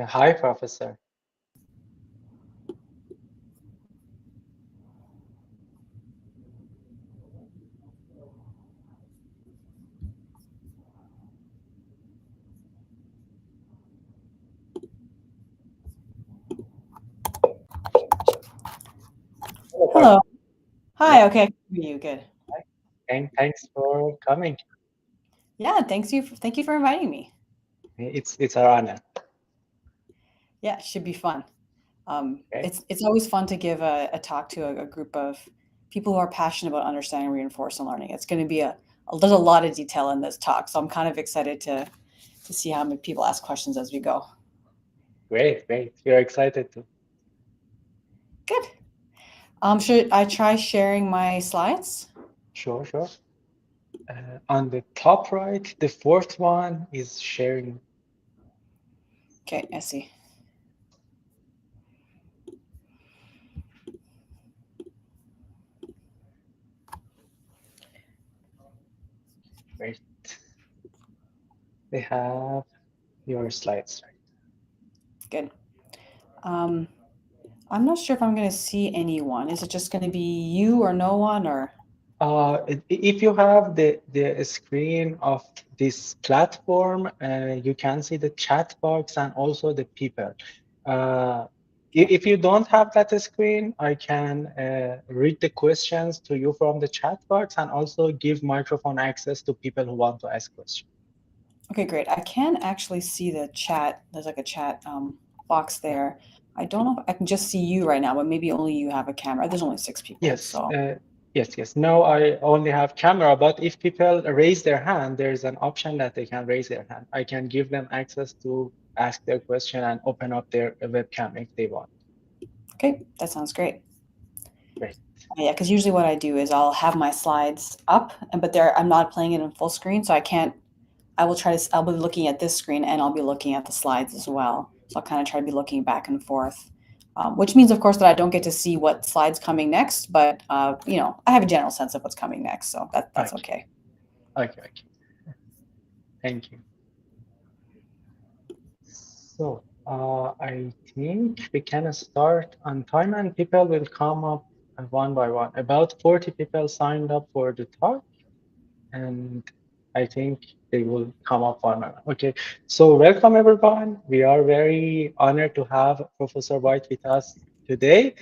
Hi, Professor. Hello, Prof. Hello. Yeah, Hi. Okay. I can hear you. Good. hi. Thanks for coming. Yeah. Thank you for inviting me. It's our honor. Yeah. It should be fun. Okay. It's always fun to give a talk to a group of people who are passionate about understanding reinforcement learning. It's going to be there's a lot of detail in this talk, so I'm kind of excited to see how many people ask questions as we go. Great. We're excited too. Good. Should I try sharing my slides? Sure. On the top right, the fourth one is sharing. Okay. I see. Great. They have your slides, Good. Um, I'm not sure if I'm going to see anyone. Is it just going to be you or no one or? If you have the screen of this platform, you can see the chat box and also the people. Uh, if you don't have that screen, I can read the questions to you from the chat box and also give microphone access to people who want to ask questions. Okay, great. I can actually see the chat. There's like a chat box there. I don't know if I can just see you right now, but maybe only you have a camera. There's only 6 people, Yes, so yes. Now I only have camera, but if people raise their hand, there's an option that they can raise their hand. I can give them access to ask their question and open up their webcam if they want. okay, that sounds great. Great. Yeah, because usually what I do is I'll have my slides up, but I'm not playing it in full screen, so I can't. I'll be looking at this screen and I'll be looking at the slides as well. So I'll kind of try to be looking back and forth, which means, of course, that I don't get to see what slide's coming next, but I have a general sense of what's coming next, so that's Okay. okay. Okay. Thank you. So I think we can start on time and people will come up one by one. About 40 people signed up for the talk. And I think they will come up on. Okay, so welcome everyone. We are very honored to have Professor White with us today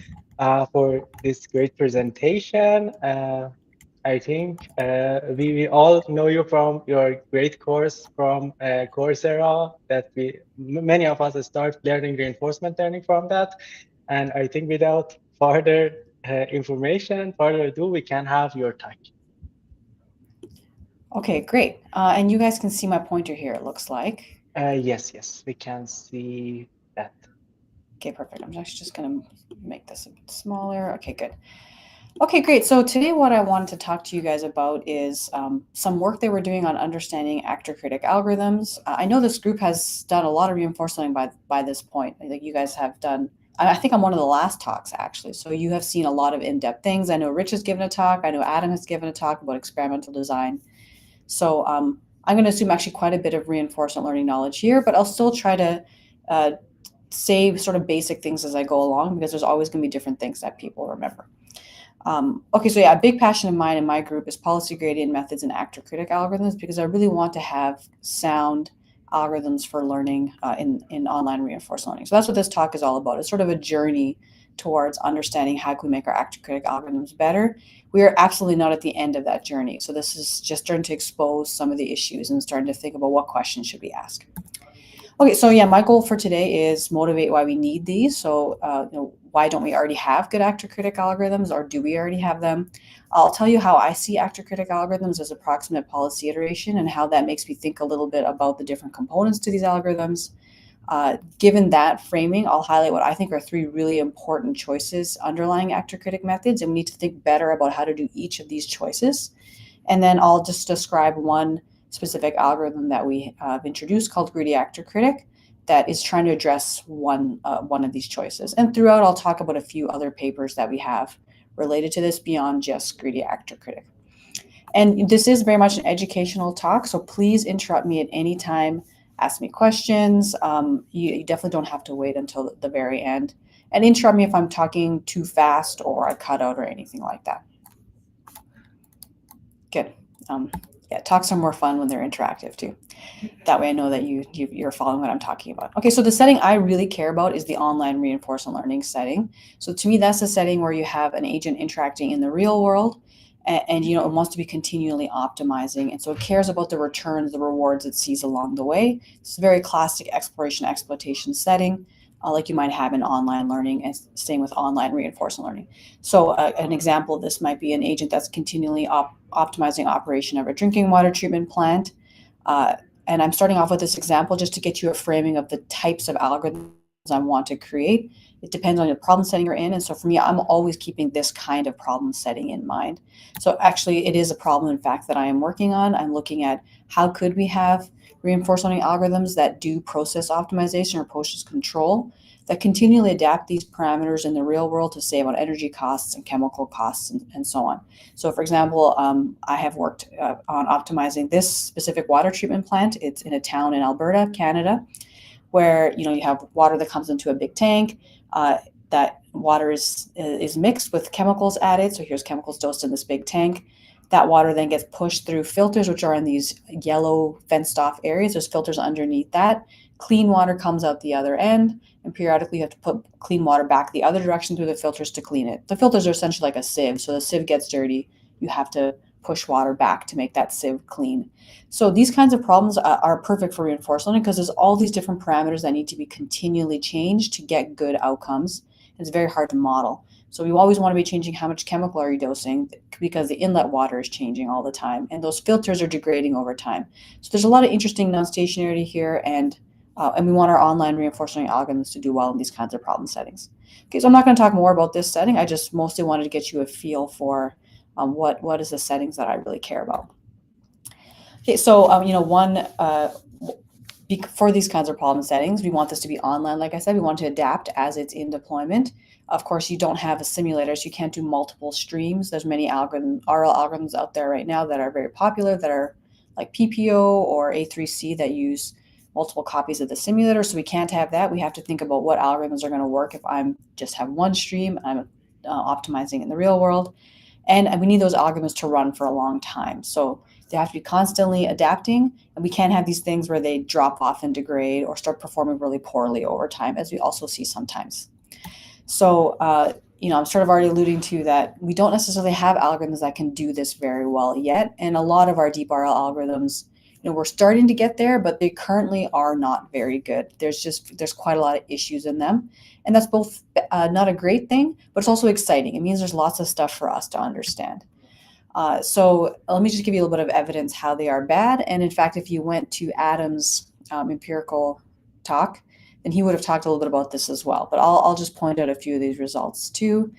for this great presentation. I think we all know you from your great course from Coursera that many of us start learning reinforcement learning from that. And I think without further further ado, we can have your talk. Okay, great. And you guys can see my pointer here, it looks like. Yes, we can see that. Okay, perfect. I'm actually just going to make this a bit smaller. Okay, good. Okay, great. So today what I wanted to talk to you guys about is some work that we're doing on understanding actor-critic algorithms. I know this group has done a lot of reinforcement learning by this point. I think you guys have done, I think I'm one of the last talks actually. So you have seen a lot of in-depth things. I know Rich has given a talk. I know Adam has given a talk about experimental design. So I'm going to assume actually quite a bit of reinforcement learning knowledge here, but I'll still try to uh, say sort of basic things as I go along because there's always going to be different things that people remember. Okay, so yeah, a big passion of mine in my group is policy gradient methods and actor-critic algorithms because I really want to have sound algorithms for learning in online reinforcement learning. So that's what this talk is all about. It's sort of a journey towards understanding how can we make our actor-critic algorithms better. We are absolutely not at the end of that journey. So this is just starting to expose some of the issues and starting to think about what questions should we ask. Okay, so yeah, my goal for today is motivate why we need these. So, why don't we already have good actor-critic algorithms, or do we already have them? I'll tell you how I see actor-critic algorithms as approximate policy iteration and how that makes me think a little bit about the different components to these algorithms. Given that framing, I'll highlight what I think are three really important choices underlying actor-critic methods, and we need to think better about how to do each of these choices. And then I'll just describe one specific algorithm that we have introduced called greedy actor critic that is trying to address one of these choices. And throughout, I'll talk about a few other papers that we have related to this beyond just greedy actor critic. And this is very much an educational talk, so please interrupt me at any time ask me questions. You definitely don't have to wait until the very end. And interrupt me if I'm talking too fast or I cut out or anything like that. Good. Yeah, talks are more fun when they're interactive too. That way I know that you're following what I'm talking about. Okay, so the setting I really care about is the online reinforcement learning setting. So to me, that's a setting where you have an agent interacting in the real world, and it wants to be continually optimizing, and so it cares about the returns, the rewards it sees along the way. It's a very classic exploration exploitation setting, like you might have in online learning, and same with online reinforcement learning. So an example of this might be an agent that's continually optimizing operation of a drinking water treatment plant. Uh, and I'm starting off with this example just to get you a framing of the types of algorithms I want to create. It depends on the problem setting you're in. And so for me, I'm always keeping this kind of problem setting in mind. So actually, it is a problem, in fact, that I am working on. I'm looking at how could we have reinforcement learning algorithms that do process optimization or process control that continually adapt these parameters in the real world to save on energy costs and chemical costs and so on. So for example, I have worked on optimizing this specific water treatment plant. It's in a town in Alberta, Canada, where you have water that comes into a big tank. That water is mixed with chemicals added. So here's chemicals dosed in this big tank. That water then gets pushed through filters, which are in these yellow fenced off areas. There's filters underneath that. Clean water comes out the other end, and periodically you have to put clean water back the other direction through the filters to clean it. The filters are essentially like a sieve. So the sieve gets dirty, you have to push water back to make that sieve clean. So these kinds of problems are perfect for reinforcement learning because there's all these different parameters that need to be continually changed to get good outcomes. It's very hard to model. So you always want to be changing how much chemical are you dosing because the inlet water is changing all the time and those filters are degrading over time. So there's a lot of interesting non-stationarity here, and we want our online reinforcement algorithms to do well in these kinds of problem settings. Okay, so I'm not going to talk more about this setting. I just mostly wanted to get you a feel for what is the settings that I really care about. Okay, so for these kinds of problem settings, we want this to be online. Like I said, we want to adapt as it's in deployment. Of course, you don't have a simulator, so you can't do multiple streams. There's many RL algorithms out there right now that are very popular, that are like PPO or A3C that use multiple copies of the simulator. So we can't have that. We have to think about what algorithms are going to work if I'm just have one stream, I'm optimizing in the real world. And we need those algorithms to run for a long time. So they have to be constantly adapting, and we can't have these things where they drop off and degrade or start performing really poorly over time, as we also see sometimes. So, I'm sort of already alluding to that we don't necessarily have algorithms that can do this very well yet. And a lot of our deep RL algorithms, we're starting to get there, but they currently are not very good. There's quite a lot of issues in them. And that's both not a great thing, but it's also exciting. It means there's lots of stuff for us to understand. So let me just give you a little bit of evidence how they are bad. And in fact, if you went to Adam's empirical talk, then he would have talked a little bit about this as well. But I'll just point out a few of these results too.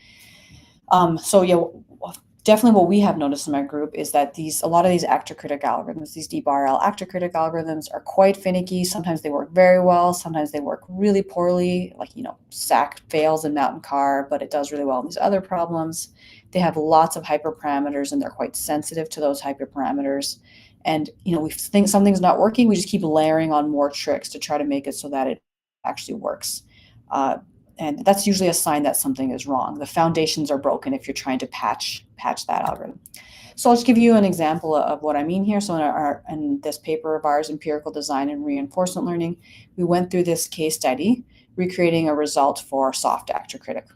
Definitely what we have noticed in my group is that a lot of these actor-critic algorithms, these deep RL actor-critic algorithms are quite finicky. Sometimes they work very well. Sometimes they work really poorly, like, SAC fails in Mountain Car, but it does really well in these other problems. They have lots of hyperparameters and they're quite sensitive to those hyperparameters. And, we think something's not working. We just keep layering on more tricks to try to make it so that it actually works. And that's usually a sign that something is wrong. The foundations are broken if you're trying to patch that algorithm. So I'll just give you an example of what I mean here. So in this paper of ours, Empirical Design and Reinforcement Learning, we went through this case study, recreating a result for soft actor-critic.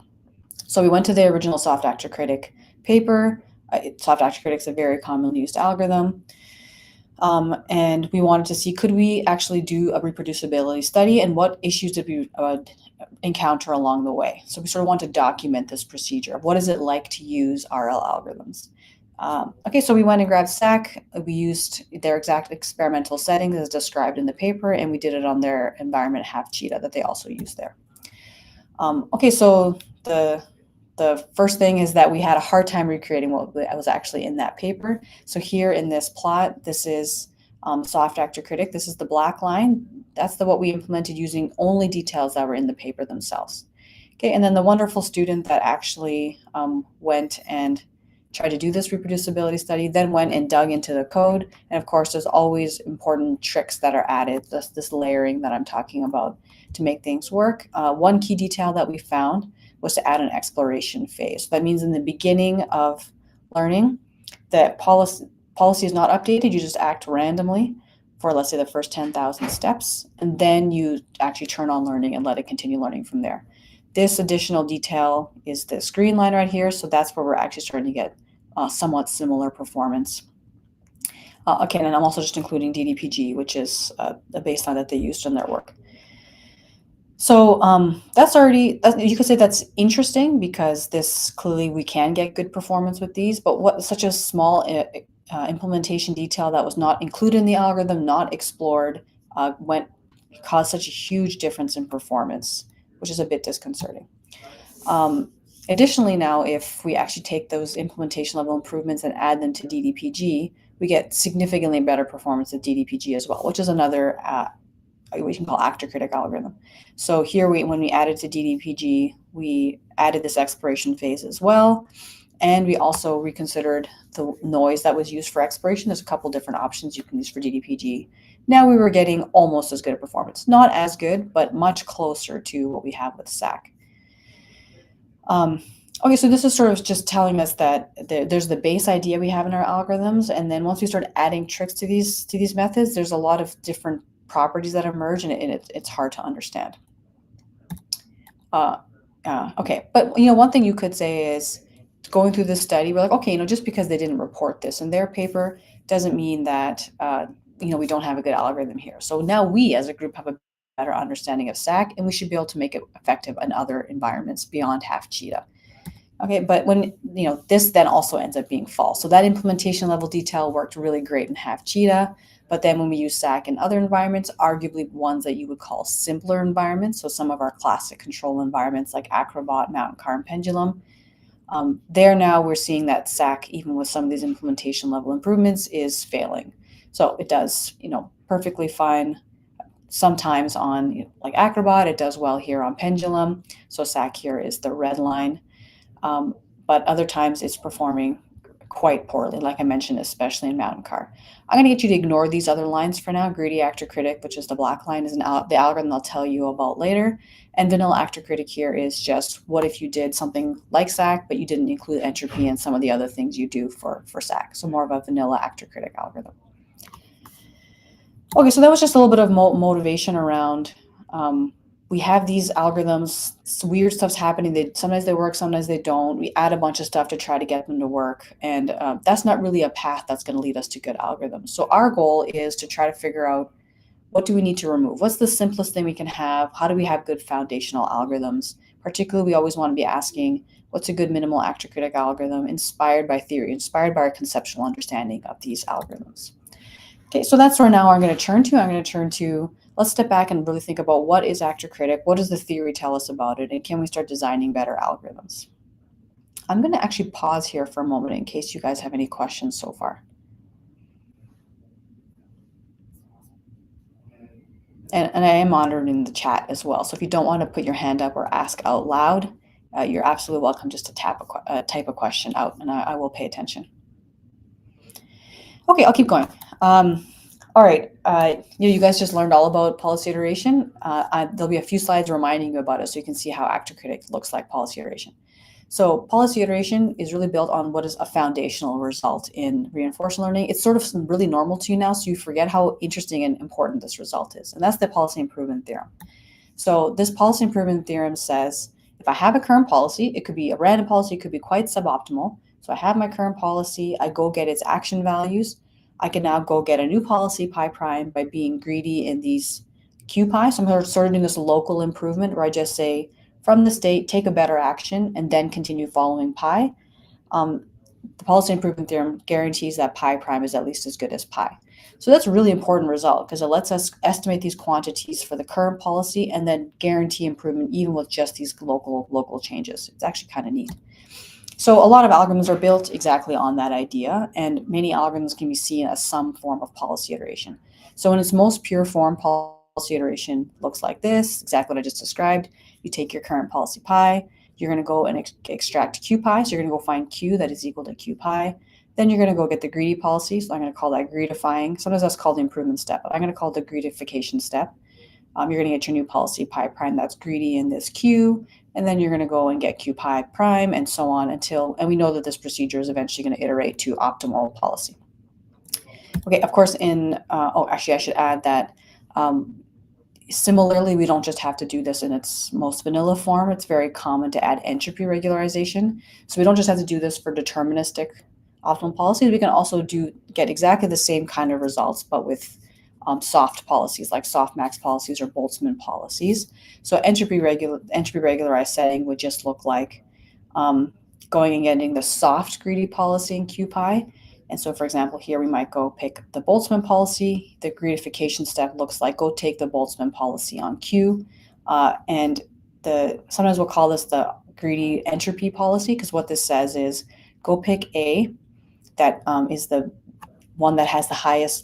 So we went to the original soft actor-critic paper. Soft actor-critic is a very commonly used algorithm. And we wanted to see, could we actually do a reproducibility study and what issues did we encounter along the way? So we sort of want to document this procedure of what is it like to use RL algorithms. So we went and grabbed SAC. We used their exact experimental settings as described in the paper, and we did it on their environment half cheetah that they also use there. So the first thing is that we had a hard time recreating what was actually in that paper. So here in this plot, this is soft actor-critic. This is the black line. That's what we implemented using only details that were in the paper themselves. Okay, and then the wonderful student that actually went and tried to do this reproducibility study, then went and dug into the code. And of course, there's always important tricks that are added, this layering that I'm talking about to make things work. One key detail that we found was to add an exploration phase. That means in the beginning of learning, that policy is not updated. You just act randomly for, let's say, the first 10,000 steps, and then you actually turn on learning and let it continue learning from there. This additional detail is this green line right here, so that's where we're actually starting to get somewhat similar performance. Okay, and I'm also just including DDPG, which is a baseline that they used in their work. So that's already, you could say that's interesting because this clearly we can get good performance with these, but what such a small implementation detail that was not included in the algorithm, not explored, caused such a huge difference in performance, which is a bit disconcerting. Additionally, now, if we actually take those implementation level improvements and add them to DDPG, we get significantly better performance at DDPG as well, which is another we can call actor-critic algorithm. So here, when we added to DDPG, we added this exploration phase as well. And we also reconsidered the noise that was used for exploration. There's a couple different options you can use for DDPG. Now we were getting almost as good a performance. Not as good, but much closer to what we have with SAC. Okay, so this is sort of just telling us that there's the base idea we have in our algorithms, and then once we start adding tricks to these methods, there's a lot of different properties that emerge, and it's hard to understand. Okay, but one thing you could say is, going through this study, we're like, okay, just because they didn't report this in their paper doesn't mean that we don't have a good algorithm here. So now we as a group have a better understanding of SAC, and we should be able to make it effective in other environments beyond half cheetah. Okay, but when this then also ends up being false. So that implementation level detail worked really great in half cheetah, but then when we use SAC in other environments, arguably ones that you would call simpler environments, so some of our classic control environments like Acrobat, Mountain Car, and Pendulum, there now we're seeing that SAC, even with some of these implementation level improvements, is failing. So it does, perfectly fine sometimes on like Acrobat. It does well here on Pendulum. So SAC here is the red line. But other times it's performing quite poorly, like I mentioned, especially in Mountain Car. I'm going to get you to ignore these other lines for now. Greedy Actor Critic, which is the black line, is the algorithm I'll tell you about later. And Vanilla Actor Critic here is just what if you did something like SAC, but you didn't include entropy and some of the other things you do for SAC. So more of a vanilla Actor Critic algorithm. Okay, so that was just a little bit of motivation around we have these algorithms, weird stuff's happening. Sometimes they work, sometimes they don't. We add a bunch of stuff to try to get them to work. And that's not really a path that's going to lead us to good algorithms. So our goal is to try to figure out, what do we need to remove? What's the simplest thing we can have? How do we have good foundational algorithms? Particularly, we always want to be asking, what's a good minimal actor-critic algorithm inspired by theory, inspired by our conceptual understanding of these algorithms? Okay, so that's where now I'm going to turn to. Let's step back and really think about, what is actor-critic? What does the theory tell us about it? And can we start designing better algorithms? I'm going to actually pause here for a moment in case you guys have any questions so far. And I am monitoring the chat as well. So if you don't want to put your hand up or ask out loud, you're absolutely welcome just to type a question out, and I will pay attention. Okay, I'll keep going. All right, you guys just learned all about policy iteration. There'll be a few slides reminding you about it, so you can see how actor-critic looks like policy iteration. So policy iteration is really built on what is a foundational result in reinforcement learning. It's sort of really normal to you now, so you forget how interesting and important this result is. And that's the policy improvement theorem. So this policy improvement theorem says, if I have a current policy, it could be a random policy, it could be quite suboptimal. So I have my current policy, I go get its action values. I can now go get a new policy, pi prime, by being greedy in these q pi. So I'm sort of doing this local improvement where I just say, from the state, take a better action, and then continue following pi. The policy improvement theorem guarantees that pi prime is at least as good as pi. So that's a really important result, because it lets us estimate these quantities for the current policy and then guarantee improvement even with just these local changes. It's actually kind of neat. So a lot of algorithms are built exactly on that idea, and many algorithms can be seen as some form of policy iteration. So in its most pure form, policy iteration looks like this, exactly what I just described. You take your current policy pi, You're going to go and extract q pi. So you're going to go find q that is equal to q pi. Then you're going to go get the greedy policy. So I'm going to call that greedifying. Sometimes that's called the improvement step, but I'm going to call it the greedification step. You're going to get your new policy pi prime that's greedy in this q, and then you're going to go and get q pi prime and so on until, and we know that this procedure is eventually going to iterate to optimal policy. Okay, of course actually I should add that similarly, we don't just have to do this in its most vanilla form. It's very common to add entropy regularization. So we don't just have to do this for deterministic optimal policies. We can also get exactly the same kind of results, but with soft policies like softmax policies or Boltzmann policies. So entropy regularized setting would just look like going and getting the soft greedy policy in q pi. And so, for example, here we might go pick the Boltzmann policy. The greedification step looks like go take the Boltzmann policy on Q. And sometimes we'll call this the greedy entropy policy, because what this says is go pick A, that is the one that has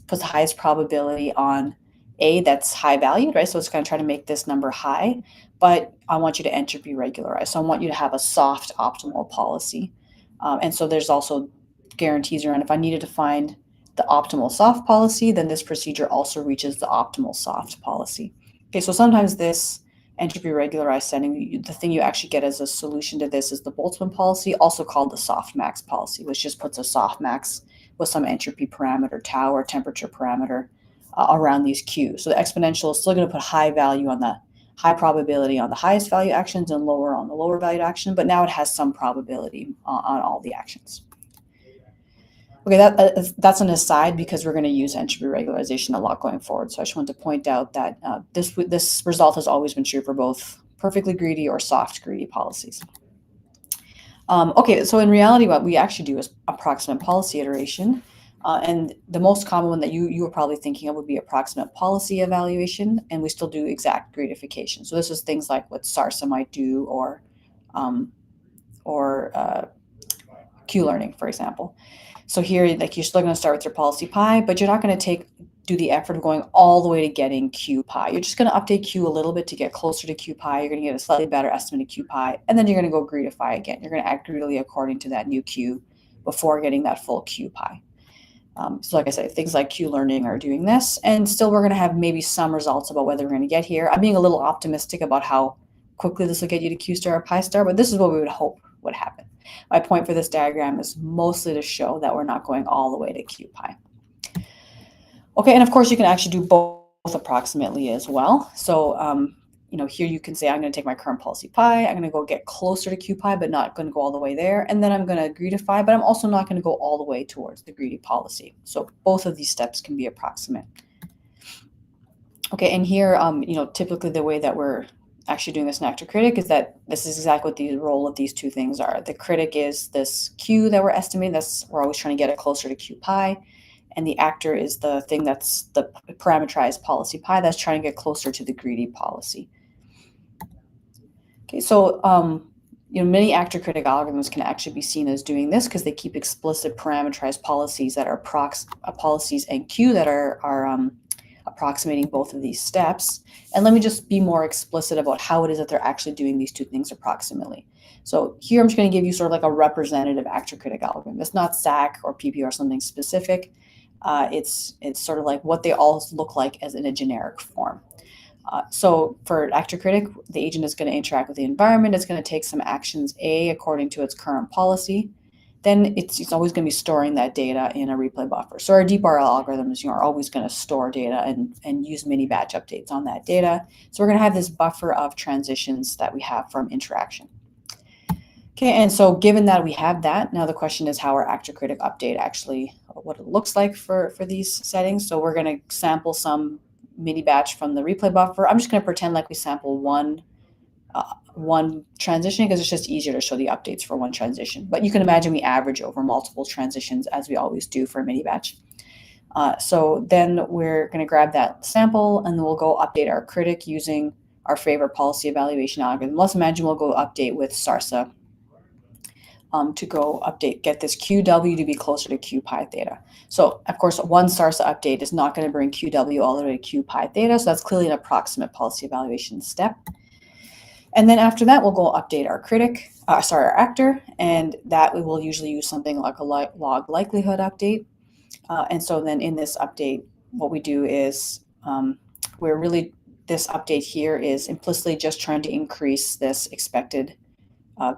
puts the highest probability on A that's high valued, right? So it's going to try to make this number high, but I want you to entropy regularize. So I want you to have a soft optimal policy. And so there's also guarantees around if I needed to find the optimal soft policy, then this procedure also reaches the optimal soft policy. Okay, so sometimes this entropy regularized setting, the thing you actually get as a solution to this is the Boltzmann policy, also called the softmax policy, which just puts a softmax with some entropy parameter, tau, or temperature parameter around these Qs. So the exponential is still going to put high value on the high probability on the highest value actions and lower on the lower valued action, but now it has some probability on all the actions. Okay, that's an aside because we're going to use entropy regularization a lot going forward. So I just want to point out that this result has always been true for both perfectly greedy or soft greedy policies. Okay, so in reality, what we actually do is approximate policy iteration. And the most common one that you were probably thinking of would be approximate policy evaluation, and we still do exact greedification. So this is things like what SARSA might do or Q-learning, for example. So here, like, you're still going to start with your policy pi, but you're not going to do the effort of going all the way to getting q pi. You're just going to update q a little bit to get closer to q pi. You're going to get a slightly better estimate of q pi, and then you're going to go greedify again. You're going to act greedily according to that new q before getting that full q pi. So like I said, things like Q-learning are doing this, and still we're going to have maybe some results about whether we're going to get here. I'm being a little optimistic about how quickly this will get you to q star or pi star, but this is what we would hope would happen. My point for this diagram is mostly to show that we're not going all the way to q pi. Okay, and of course you can actually do both approximately as well. So here you can say I'm going to take my current policy pi, I'm going to go get closer to q pi, but not going to go all the way there, and then I'm going to greedify, but I'm also not going to go all the way towards the greedy policy. So both of these steps can be approximate. Okay, and here, typically the way that we're actually doing this in Actor-Critic is that this is exactly what the role of these two things are. The critic is this q that we're estimating, we're always trying to get it closer to q pi, and the actor is the thing that's the parameterized policy pi that's trying to get closer to the greedy policy. Okay, so many actor-critic algorithms can actually be seen as doing this because they keep explicit parameterized policies that are policies and q that are approximating both of these steps. And let me just be more explicit about how it is that they're actually doing these two things approximately. So here I'm just going to give you sort of like a representative actor-critic algorithm. It's not SAC or PP or something specific. It's sort of like what they all look like as in a generic form. So for Actor-Critic, the agent is going to interact with the environment. It's going to take some actions A according to its current policy. Then it's always going to be storing that data in a replay buffer. So our deeprl algorithms are always going to store data and use mini batch updates on that data. So we're going to have this buffer of transitions that we have from interaction. Okay, and so given that we have that, now the question is how our Actor-Critic update actually, what it looks like for these settings. So we're going to sample some mini batch from the replay buffer. I'm just going to pretend like we sample one transition because it's just easier to show the updates for one transition. But you can imagine we average over multiple transitions as we always do for a mini batch. So then we're going to grab that sample and then we'll go update our critic using our favorite policy evaluation algorithm. Let's imagine we'll go update with SARSA to go get this QW to be closer to Q pi theta. So of course, one SARSA update is not going to bring QW all the way to Q pi theta. So that's clearly an approximate policy evaluation step. And then after that, we'll go update our actor, and that we will usually use something like a log likelihood update. And so then in this update, what we do is this update here is implicitly just trying to increase this expected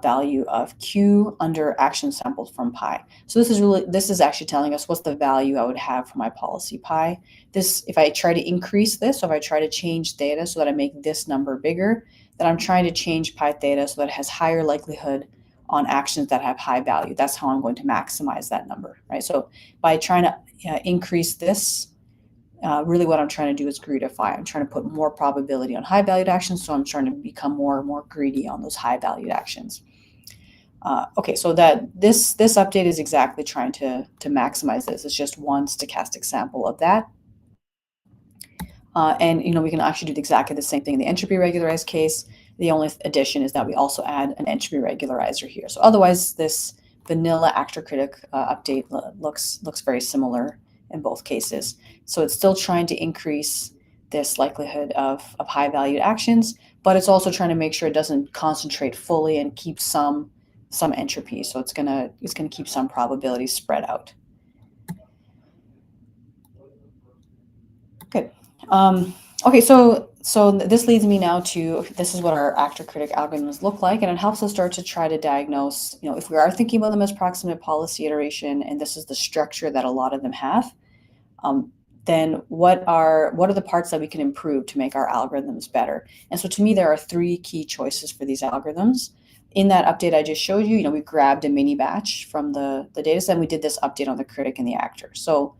value of Q under action sampled from pi. So this is actually telling us what's the value I would have for my policy pi. If I try to increase this, so if I try to change theta so that I make this number bigger, then I'm trying to change pi theta so that it has higher likelihood on actions that have high value. That's how I'm going to maximize that number, right? So by trying to increase this, really what I'm trying to do is greedify. I'm trying to put more probability on high valued actions, so I'm trying to become more and more greedy on those high valued actions. Okay, so this update is exactly trying to maximize this. It's just one stochastic sample of that. And we can actually do exactly the same thing in the entropy regularized case. The only addition is that we also add an entropy regularizer here. So otherwise, this vanilla Actor-Critic update looks very similar in both cases. So it's still trying to increase this likelihood of high valued actions, but it's also trying to make sure it doesn't concentrate fully and keep some entropy. So it's gonna keep some probability spread out. Good. Okay, so this leads me now to, this is what our Actor-Critic algorithms look like, and it helps us start to try to diagnose, if we are thinking about them as proximate policy iteration, and this is the structure that a lot of them have, then what are the parts that we can improve to make our algorithms better? And so to me, there are three key choices for these algorithms. In that update I just showed you, we grabbed a mini batch from the data set, and we did this update on the critic and the actor. So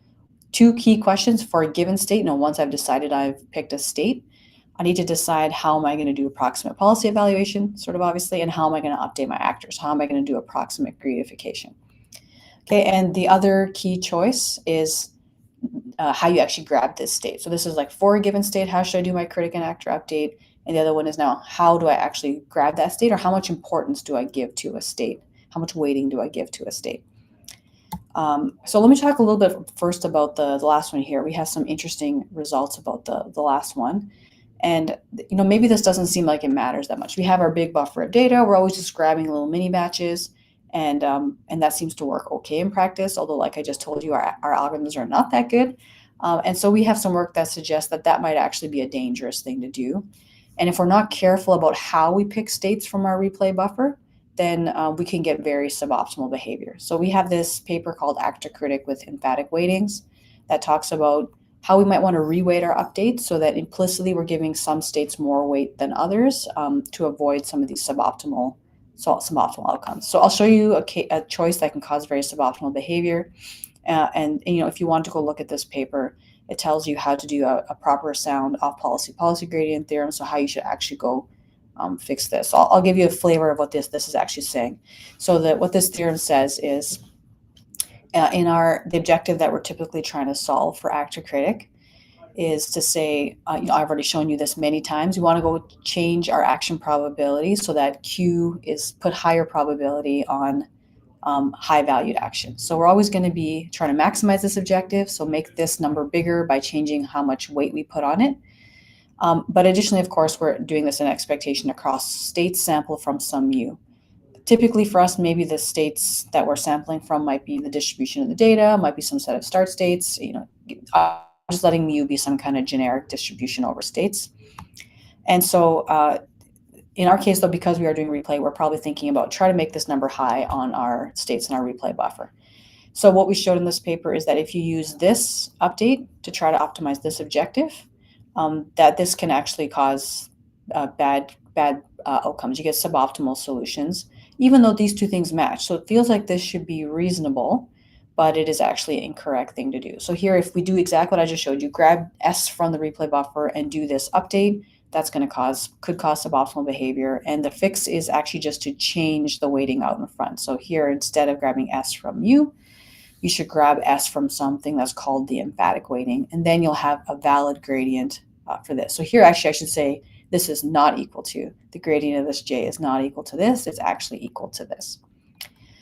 two key questions for a given state. Once I've decided I've picked a state, I need to decide how am I going to do approximate policy evaluation, sort of obviously, and how am I going to update my actors? How am I going to do approximate greedification? Okay, and the other key choice is how you actually grab this state. So this is like for a given state, how should I do my critic and actor update? And the other one is now, how do I actually grab that state, or how much importance do I give to a state? How much weighting do I give to a state? So let me talk a little bit first about the last one here. We have some interesting results about the last one. And maybe this doesn't seem like it matters that much. We have our big buffer of data. We're always just grabbing little mini batches, and that seems to work okay in practice. Although, like I just told you, our algorithms are not that good. And so we have some work that suggests that might actually be a dangerous thing to do. And if we're not careful about how we pick states from our replay buffer, then we can get very suboptimal behavior. So we have this paper called Actor-Critic with emphatic weightings that talks about how we might want to reweight our updates so that implicitly we're giving some states more weight than others to avoid some of these suboptimal outcomes. So I'll show you a choice that can cause very suboptimal behavior. And if you want to go look at this paper, it tells you how to do a proper sound off policy gradient theorem, so how you should actually go fix this. So I'll give you a flavor of what this is actually saying. So what this theorem says is the objective that we're typically trying to solve for Actor-Critic is to say, I've already shown you this many times. We want to go change our action probability so that Q is put higher probability on high valued action. So we're always going to be trying to maximize this objective. So make this number bigger by changing how much weight we put on it. But additionally, of course, we're doing this in expectation across states sampled from some mu. Typically for us, maybe the states that we're sampling from might be the distribution of the data, might be some set of start states. I'm just letting mu be some kind of generic distribution over states. And so in our case, though, because we are doing replay, we're probably thinking about try to make this number high on our states in our replay buffer. So what we showed in this paper is that if you use this update to try to optimize this objective, that this can actually cause bad outcomes. You get suboptimal solutions, even though these two things match. So it feels like this should be reasonable, but it is actually an incorrect thing to do. So here, if we do exactly what I just showed you, grab S from the replay buffer and do this update, that's going to could cause suboptimal behavior. And the fix is actually just to change the weighting out in front. So here, instead of grabbing S from mu, you should grab S from something that's called the emphatic weighting, and then you'll have a valid gradient for this. So here, actually, I should say this is not equal to, the gradient of this J is not equal to this, it's actually equal to this.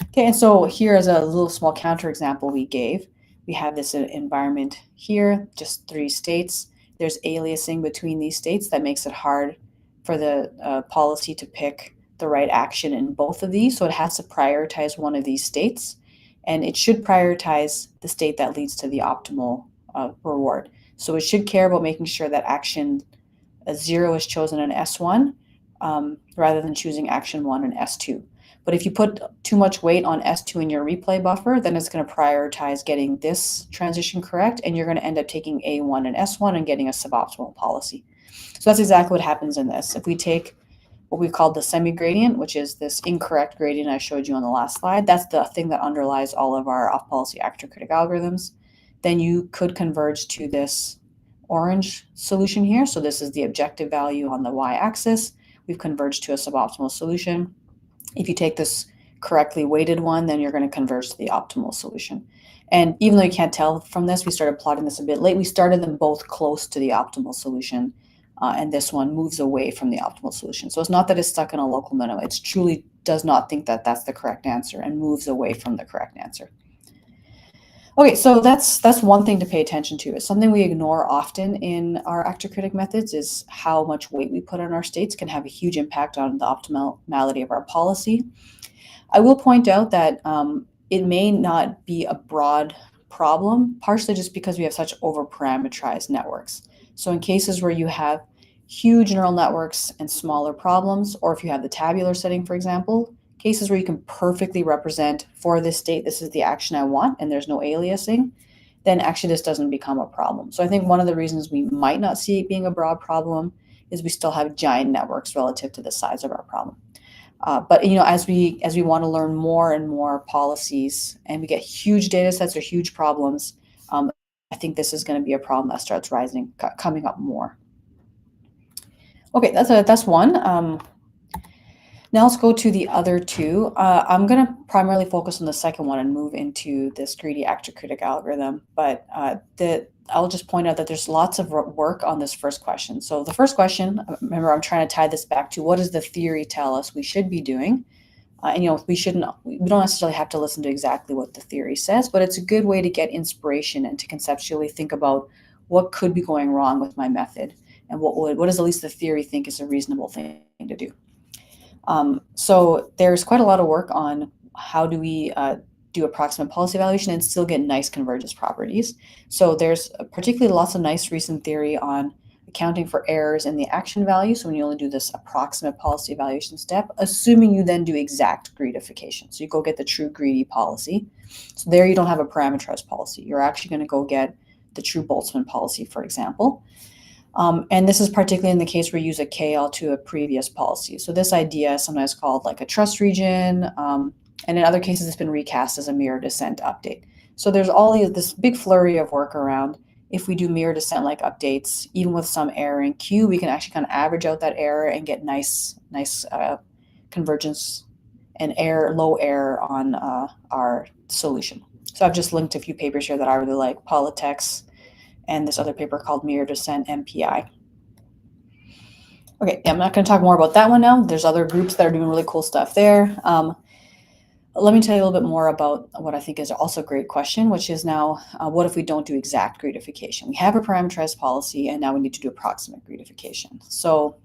Okay, and so here is a little small counterexample we gave. We have this environment here, just 3 states. There's aliasing between these states that makes it hard for the policy to pick the right action in both of these. So it has to prioritize one of these states, and it should prioritize the state that leads to the optimal reward. So it should care about making sure that action 0 is chosen in S1 rather than choosing action 1 in S2. But if you put too much weight on S2 in your replay buffer, then it's going to prioritize getting this transition correct, and you're going to end up taking A1 and S1 and getting a suboptimal policy. So that's exactly what happens in this. If we take what we've called the semi-gradient, which is this incorrect gradient I showed you on the last slide, that's the thing that underlies all of our off-policy actor-critic algorithms, then you could converge to this orange solution here. So this is the objective value on the y-axis. We've converged to a suboptimal solution. If you take this correctly weighted one, then you're going to converge to the optimal solution. And even though you can't tell from this, we started plotting this a bit late. We started them both close to the optimal solution, and this one moves away from the optimal solution. So it's not that it's stuck in a local minimum. It truly does not think that that's the correct answer and moves away from the correct answer. Okay, so that's one thing to pay attention to. It's something we ignore often in our actor-critic methods, is how much weight we put on our states can have a huge impact on the optimality of our policy. I will point out that it may not be a broad problem, partially just because we have such over-parameterized networks. So in cases where you have huge neural networks and smaller problems, or if you have the tabular setting, for example, cases where you can perfectly represent for this state, this is the action I want, and there's no aliasing, then actually this doesn't become a problem. So I think one of the reasons we might not see it being a broad problem is we still have giant networks relative to the size of our problem. But as we want to learn more and more policies, and we get huge data sets or huge problems, I think this is going to be a problem that starts coming up more. Okay, that's one. Now let's go to the other two. I'm going to primarily focus on the second one and move into this greedy actor-critic algorithm. But I'll just point out that there's lots of work on this first question. So the first question, remember, I'm trying to tie this back to what does the theory tell us we should be doing? And we don't necessarily have to listen to exactly what the theory says, but it's a good way to get inspiration and to conceptually think about what could be going wrong with my method, and what does at least the theory think is a reasonable thing to do. So there's quite a lot of work on how do we do approximate policy evaluation and still get nice convergence properties. So there's particularly lots of nice recent theory on accounting for errors in the action value. So when you only do this approximate policy evaluation step, assuming you then do exact greedification. So you go get the true greedy policy. So there you don't have a parameterized policy. You're actually going to go get the true Boltzmann policy, for example. And this is particularly in the case where you use a KL to a previous policy. So this idea is sometimes called like a trust region, and in other cases it's been recast as a mirror descent update. So there's this big flurry of work around if we do mirror descent like updates, even with some error in Q, we can actually kind of average out that error and get nice convergence and low error on our solution. So I've just linked a few papers here that I really like, Politics, and this other paper called Mirror Descent MPI. Okay, I'm not going to talk more about that one now. There's other groups that are doing really cool stuff there. Let me tell you a little bit more about what I think is also a great question, which is now, what if we don't do exact greedification? We have a parameterized policy, and now we need to do approximate greedification. So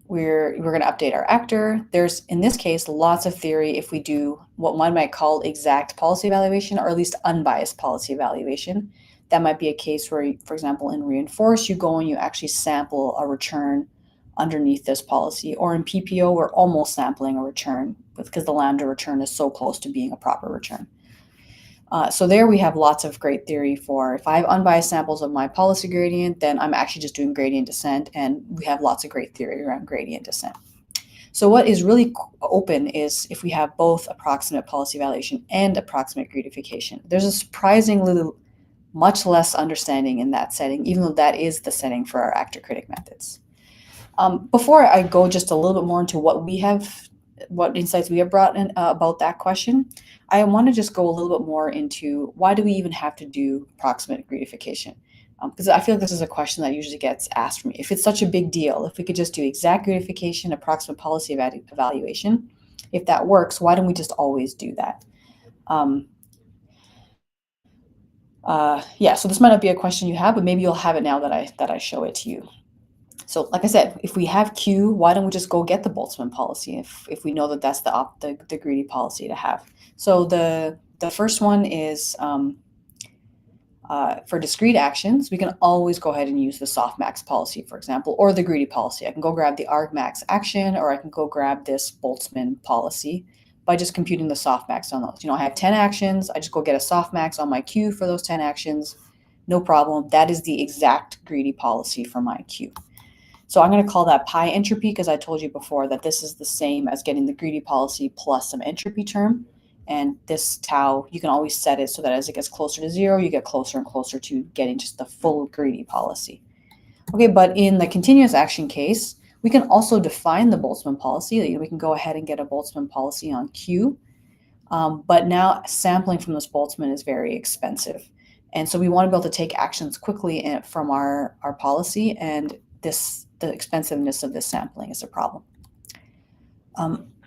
we're going to update our actor. There's, in this case, lots of theory if we do what one might call exact policy evaluation, or at least unbiased policy evaluation. That might be a case where, for example, in reinforce, you go and you actually sample a return underneath this policy, or in PPO, we're almost sampling a return because the lambda return is so close to being a proper return. So there we have lots of great theory for, if I have unbiased samples of my policy gradient, then I'm actually just doing gradient descent, and we have lots of great theory around gradient descent. So what is really open is if we have both approximate policy evaluation and approximate greedification. There's a surprisingly much less understanding in that setting, even though that is the setting for our actor-critic methods. Before I go just a little bit more into what insights we have brought in about that question, I want to just go a little bit more into why do we even have to do approximate greedification? Because I feel like this is a question that usually gets asked for me. If it's such a big deal, if we could just do exact greedification, approximate policy evaluation, if that works, why don't we just always do that? So this might not be a question you have, but maybe you'll have it now that I show it to you. So like I said, if we have Q, why don't we just go get the Boltzmann policy if we know that that's the greedy policy to have? So the first one is for discrete actions, we can always go ahead and use the softmax policy, for example, or the greedy policy. I can go grab the argmax action, or I can go grab this Boltzmann policy by just computing the softmax on those. I have 10 actions. I just go get a softmax on my Q for those 10 actions. No problem. That is the exact greedy policy for my Q. So I'm going to call that pi entropy because I told you before that this is the same as getting the greedy policy plus some entropy term. And this tau, you can always set it so that as it gets closer to 0, you get closer and closer to getting just the full greedy policy. Okay, but in the continuous action case, we can also define the Boltzmann policy. We can go ahead and get a Boltzmann policy on Q. But now sampling from this Boltzmann is very expensive. And so we want to be able to take actions quickly from our policy, and the expensiveness of this sampling is a problem.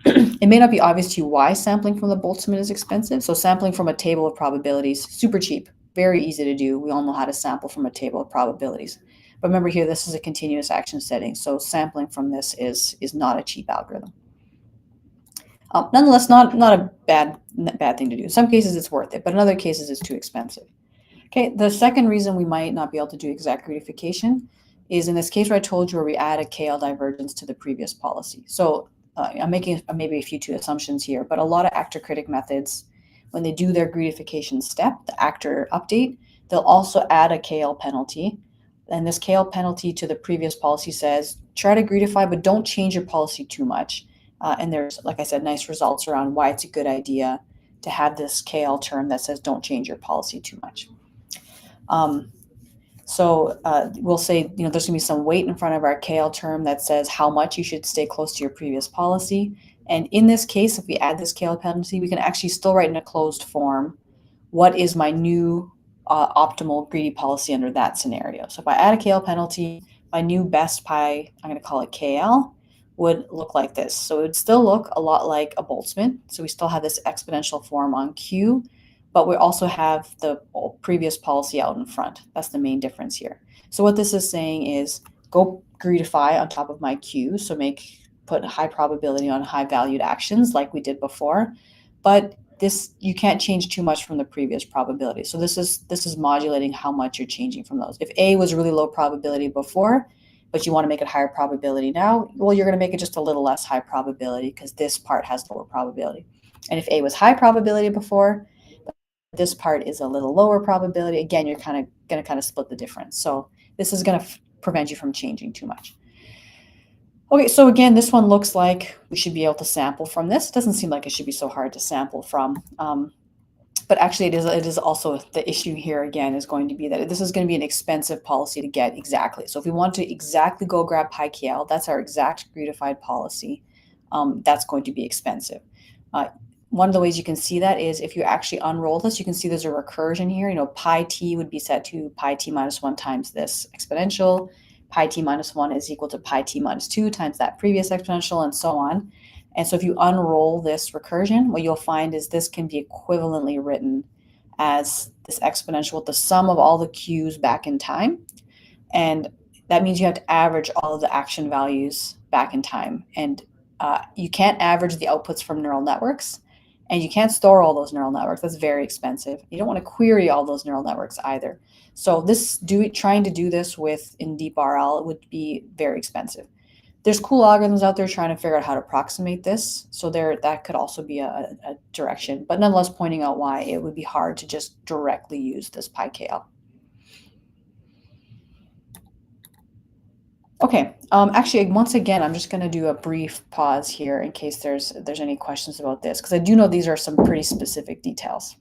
It may not be obvious to you why sampling from the Boltzmann is expensive. So sampling from a table of probabilities, super cheap, very easy to do. We all know how to sample from a table of probabilities. But remember here, this is a continuous action setting. So sampling from this is not a cheap algorithm. Nonetheless, not a bad thing to do. In some cases, it's worth it, but in other cases, it's too expensive. Okay, the second reason we might not be able to do exact greedification is in this case where I told you where we add a KL divergence to the previous policy. So I'm making maybe a few two assumptions here, but a lot of actor-critic methods, when they do their greedification step, the actor update, they'll also add a KL penalty. And this KL penalty to the previous policy says, try to greedify, but don't change your policy too much. And there's, like I said, nice results around why it's a good idea to have this KL term that says don't change your policy too much. So we'll say, there's going to be some weight in front of our KL term that says how much you should stay close to your previous policy. And in this case, if we add this KL penalty, we can actually still write in a closed form what is my new optimal greedy policy under that scenario. So if I add a KL penalty, my new best pi, I'm going to call it KL, would look like this. So it would still look a lot like a Boltzmann. So we still have this exponential form on Q, but we also have the previous policy out in front. That's the main difference here. So what this is saying is go greedify on top of my Q, so put high probability on high valued actions like we did before, but this you can't change too much from the previous probability. So this is modulating how much you're changing from those. If A was really low probability before, but you want to make it higher probability now, well, you're going to make it just a little less high probability because this part has lower probability. And if A was high probability before, this part is a little lower probability, again, you're going to split the difference. So this is going to prevent you from changing too much. Okay, so again, this one looks like we should be able to sample from this. It doesn't seem like it should be so hard to sample from. But actually, it is also the issue here again is going to be that this is going to be an expensive policy to get exactly. So if we want to exactly go grab pi KL, that's our exact greedified policy. That's going to be expensive. One of the ways you can see that is if you actually unroll this, you can see there's a recursion here. Pi t would be set to pi t minus 1 times this exponential. Pi t minus 1 is equal to pi t minus 2 times that previous exponential, and so on. And so if you unroll this recursion, what you'll find is this can be equivalently written as this exponential with the sum of all the q's back in time. And that means you have to average all of the action values back in time. And you can't average the outputs from neural networks, and you can't store all those neural networks. That's very expensive. You don't want to query all those neural networks either. So trying to do this in deeprl would be very expensive. There's cool algorithms out there trying to figure out how to approximate this. So that could also be a direction, but nonetheless pointing out why it would be hard to just directly use this pi KL. Okay, actually, once again, I'm just going to do a brief pause here in case there's any questions about this, because I do know these are some pretty specific details.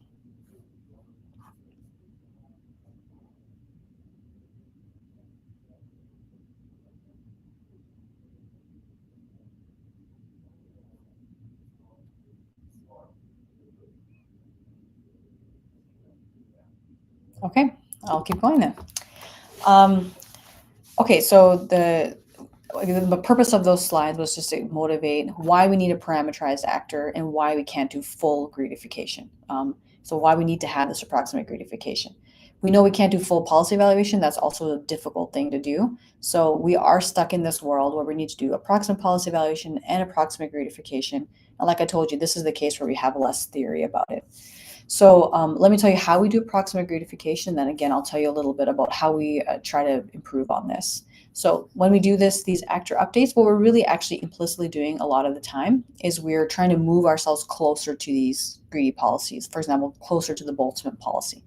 Okay, I'll keep going then. Okay, so the purpose of those slides was just to motivate why we need a parameterized actor and why we can't do full greedification. So why we need to have this approximate greedification. We know we can't do full policy evaluation. That's also a difficult thing to do. So we are stuck in this world where we need to do approximate policy evaluation and approximate gratification. And like I told you, this is the case where we have less theory about it. So let me tell you how we do approximate gratification. Then again, I'll tell you a little bit about how we try to improve on this. So when we do these actor updates, what we're really actually implicitly doing a lot of the time is we're trying to move ourselves closer to these greedy policies. For example, closer to the Boltzmann policy.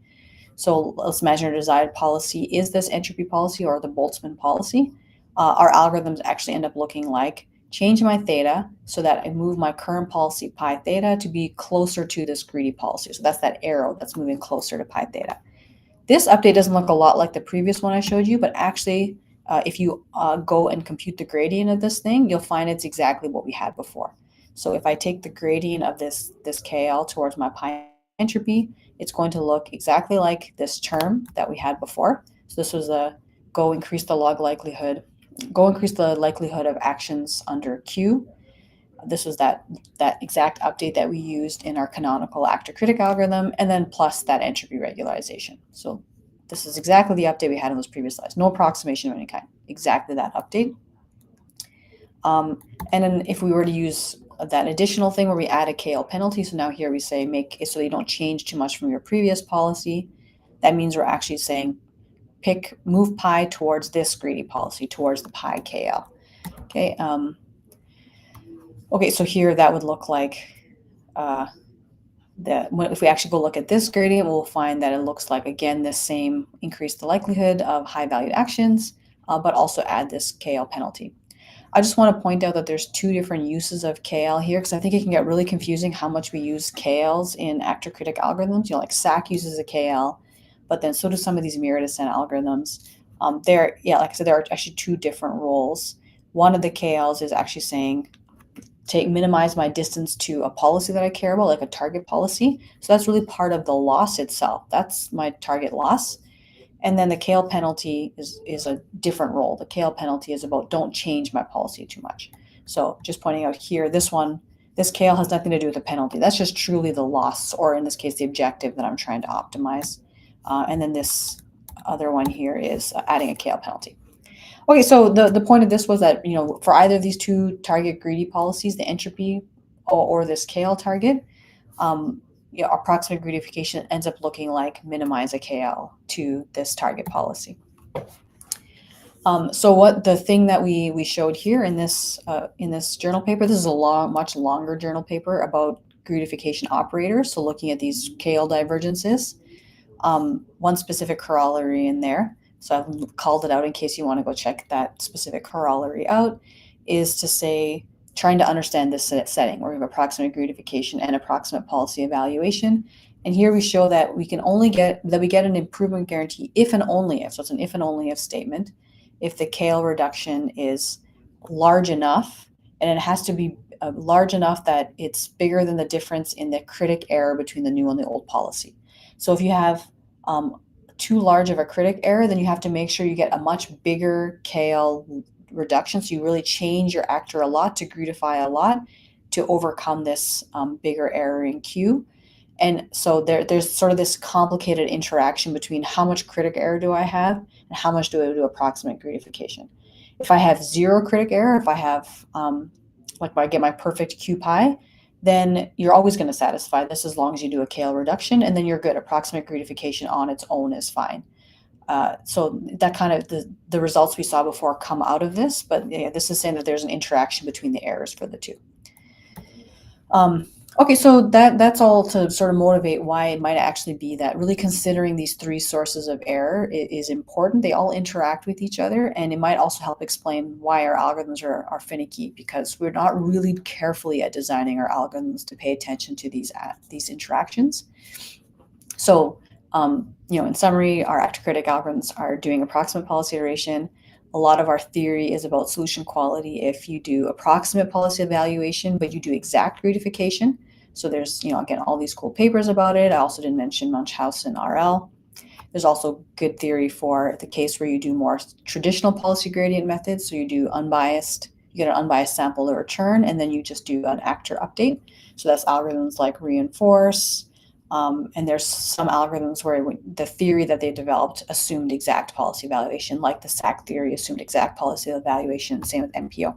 So let's imagine our desired policy is this entropy policy or the Boltzmann policy. Our algorithms actually end up looking like change my theta so that I move my current policy pi theta to be closer to this greedy policy. So that's that arrow that's moving closer to pi theta. This update doesn't look a lot like the previous one I showed you, but actually, if you go and compute the gradient of this thing, you'll find it's exactly what we had before. So if I take the gradient of this KL towards my pi entropy, it's going to look exactly like this term that we had before. So this was a go increase the likelihood of actions under Q. This was that exact update that we used in our canonical actor-critic algorithm, and then plus that entropy regularization. So this is exactly the update we had in those previous slides. No approximation of any kind. Exactly that update. And then if we were to use that additional thing where we add a KL penalty, so now here we say make it so you don't change too much from your previous policy, that means we're actually saying move pi towards this greedy policy, towards the pi KL. Okay. Okay, so here that would look like if we actually go look at this gradient, we'll find that it looks like, again, this same increase the likelihood of high valued actions, but also add this KL penalty. I just want to point out that there's two different uses of KL here, because I think it can get really confusing how much we use KLs in actor-critic algorithms. Like SAC uses a KL, but then so do some of these mirror descent algorithms. Like I said, there are actually two different roles. One of the KLs is actually saying, minimize my distance to a policy that I care about, like a target policy. So that's really part of the loss itself. That's my target loss. And then the KL penalty is a different role. The KL penalty is about don't change my policy too much. So just pointing out here, this KL has nothing to do with the penalty. That's just truly the loss, or in this case, the objective that I'm trying to optimize. And then this other one here is adding a KL penalty. Okay, so the point of this was that, for either of these two target greedy policies, the entropy or this KL target, approximate gratification ends up looking like minimize a KL to this target policy. So what the thing that we showed here in this journal paper, this is a much longer journal paper about gratification operators. So looking at these KL divergences, one specific corollary in there. So I've called it out in case you want to go check that specific corollary out, is to say, trying to understand this setting where we have approximate gratification and approximate policy evaluation. And here we show that we get an improvement guarantee if and only if, so it's an if and only if statement, if the KL reduction is large enough, and it has to be large enough that it's bigger than the difference in the critic error between the new and the old policy. So if you have too large of a critic error, then you have to make sure you get a much bigger KL reduction. So you really change your actor a lot to gratify a lot to overcome this bigger error in Q. And so there's sort of this complicated interaction between how much critic error do I have and how much do I do approximate gratification. If I have zero critic error, if I have, if I get my perfect Q pi, then you're always going to satisfy this as long as you do a KL reduction, and then you're good. Approximate gratification on its own is fine. So that kind of the results we saw before come out of this, but yeah, this is saying that there's an interaction between the errors for the two. Okay, so that's all to sort of motivate why it might actually be that really considering these three sources of error is important. They all interact with each other, and it might also help explain why our algorithms are finicky, because we're not really carefully at designing our algorithms to pay attention to these interactions. So, in summary, our actor-critic algorithms are doing approximate policy iteration. A lot of our theory is about solution quality if you do approximate policy evaluation, but you do exact gratification. So there's, again, all these cool papers about it. I also didn't mention Munchausen RL. There's also good theory for the case where you do more traditional policy gradient methods. So you do you get an unbiased sample to return, and then you just do an actor update. So that's algorithms like reinforce, And there's some algorithms where the theory that they developed assumed exact policy evaluation, like the SAC theory assumed exact policy evaluation, same with MPO.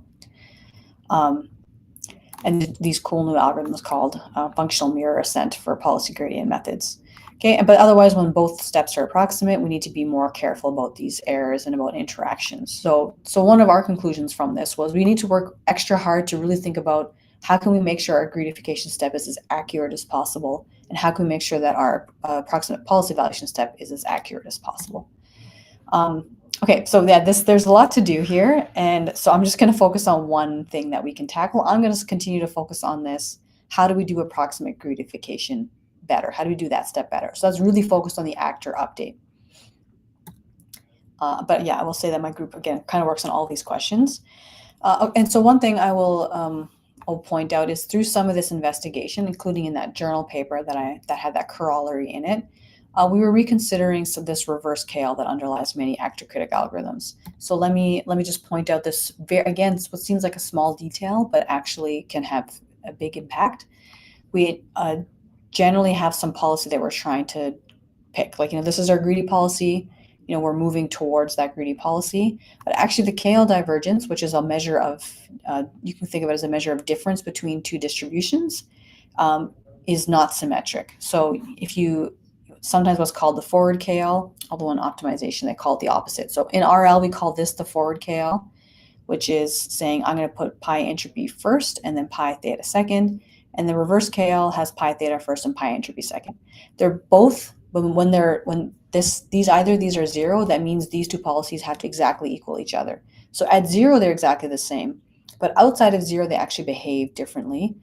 And these cool new algorithms called functional mirror ascent for policy gradient methods. Okay, but otherwise, when both steps are approximate, we need to be more careful about these errors and about interactions. So one of our conclusions from this was we need to work extra hard to really think about how can we make sure our greedification step is as accurate as possible, and how can we make sure that our approximate policy evaluation step is as accurate as possible. Okay, so yeah, there's a lot to do here, and so I'm just going to focus on one thing that we can tackle. I'm going to continue to focus on this. How do we do approximate greedification better? How do we do that step better? So that's really focused on the actor update. But yeah, I will say that my group, again, kind of works on all these questions. And so one thing I'll point out is through some of this investigation, including in that journal paper that had that corollary in it, we were reconsidering this reverse KL that underlies many actor-critic algorithms. So let me just point out this, again, what seems like a small detail, but actually can have a big impact. We generally have some policy that we're trying to pick. Like, this is our greedy policy. We're moving towards that greedy policy. But actually the KL divergence, which is a measure of, you can think of it as a measure of difference between two distributions, is not symmetric. So sometimes what's called the forward KL, although in optimization they call it the opposite. So in RL we call this the forward KL, which is saying I'm going to put pi entropy first and then pi theta second, and the reverse KL has pi theta first and pi entropy second. They're both, when these are 0, that means these two policies have to exactly equal each other. So at 0 they're exactly the same, but outside of 0 they actually behave differently,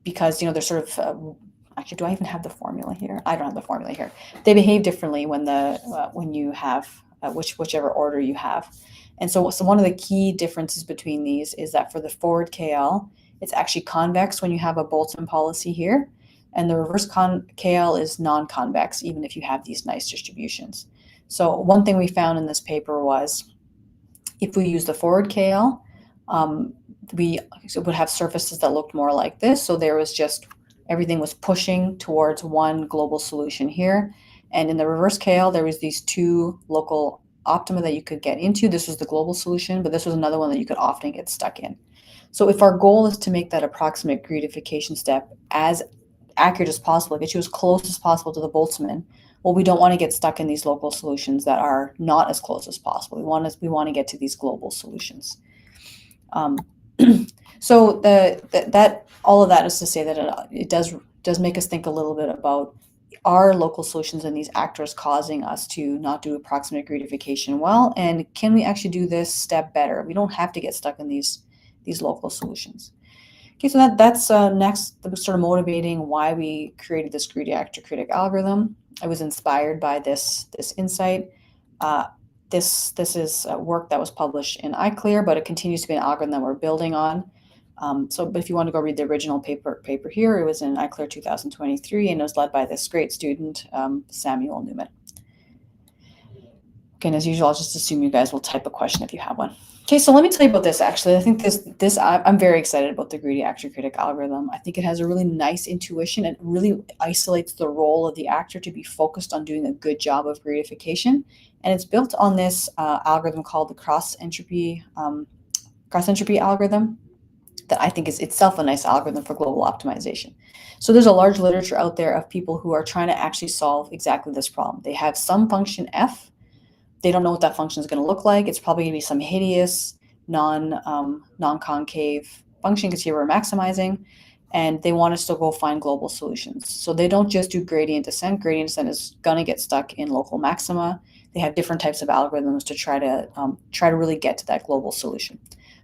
because they're sort of actually, do I even have the formula here? I don't have the formula here. They behave differently when you have whichever order you have. And so one of the key differences between these is that for the forward KL, it's actually convex when you have a Boltzmann policy here, and the reverse KL is non-convex, even if you have these nice distributions. So one thing we found in this paper was if we use the forward KL, we would have surfaces that looked more like this. So there was just everything was pushing towards one global solution here. And in the reverse KL, there was these two local optima that you could get into. This was the global solution, but this was another one that you could often get stuck in. So if our goal is to make that approximate greedification step as accurate as possible, get you as close as possible to the Boltzmann, well, we don't want to get stuck in these local solutions that are not as close as possible. We want to get to these global solutions. So that all of that is to say that it does make us think a little bit about, are local solutions and these actors causing us to not do approximate greedification well, and can we actually do this step better? We don't have to get stuck in these local solutions. Okay, so that's next, sort of motivating why we created this greedy actor-critic algorithm. I was inspired by this insight. This is work that was published in iClear, but it continues to be an algorithm that we're building on. But if you want to go read the original paper here, it was in iClear 2023, and it was led by this great student, Samuel Newman. Okay, and as usual, I'll just assume you guys will type a question if you have one. Okay, so let me tell you about this. Actually, I think I'm very excited about the greedy actor-critic algorithm. I think it has a really nice intuition and really isolates the role of the actor to be focused on doing a good job of greedification. And it's built on this algorithm called the cross entropy algorithm that I think is itself a nice algorithm for global optimization. So there's a large literature out there of people who are trying to actually solve exactly this problem. They have some function f. They don't know what that function is going to look like. It's probably going to be some hideous non-concave function, because here we're maximizing, and they want to still go find global solutions. So they don't just do gradient descent. Gradient descent is going to get stuck in local maxima. They have different types of algorithms to try to really get to that global solution.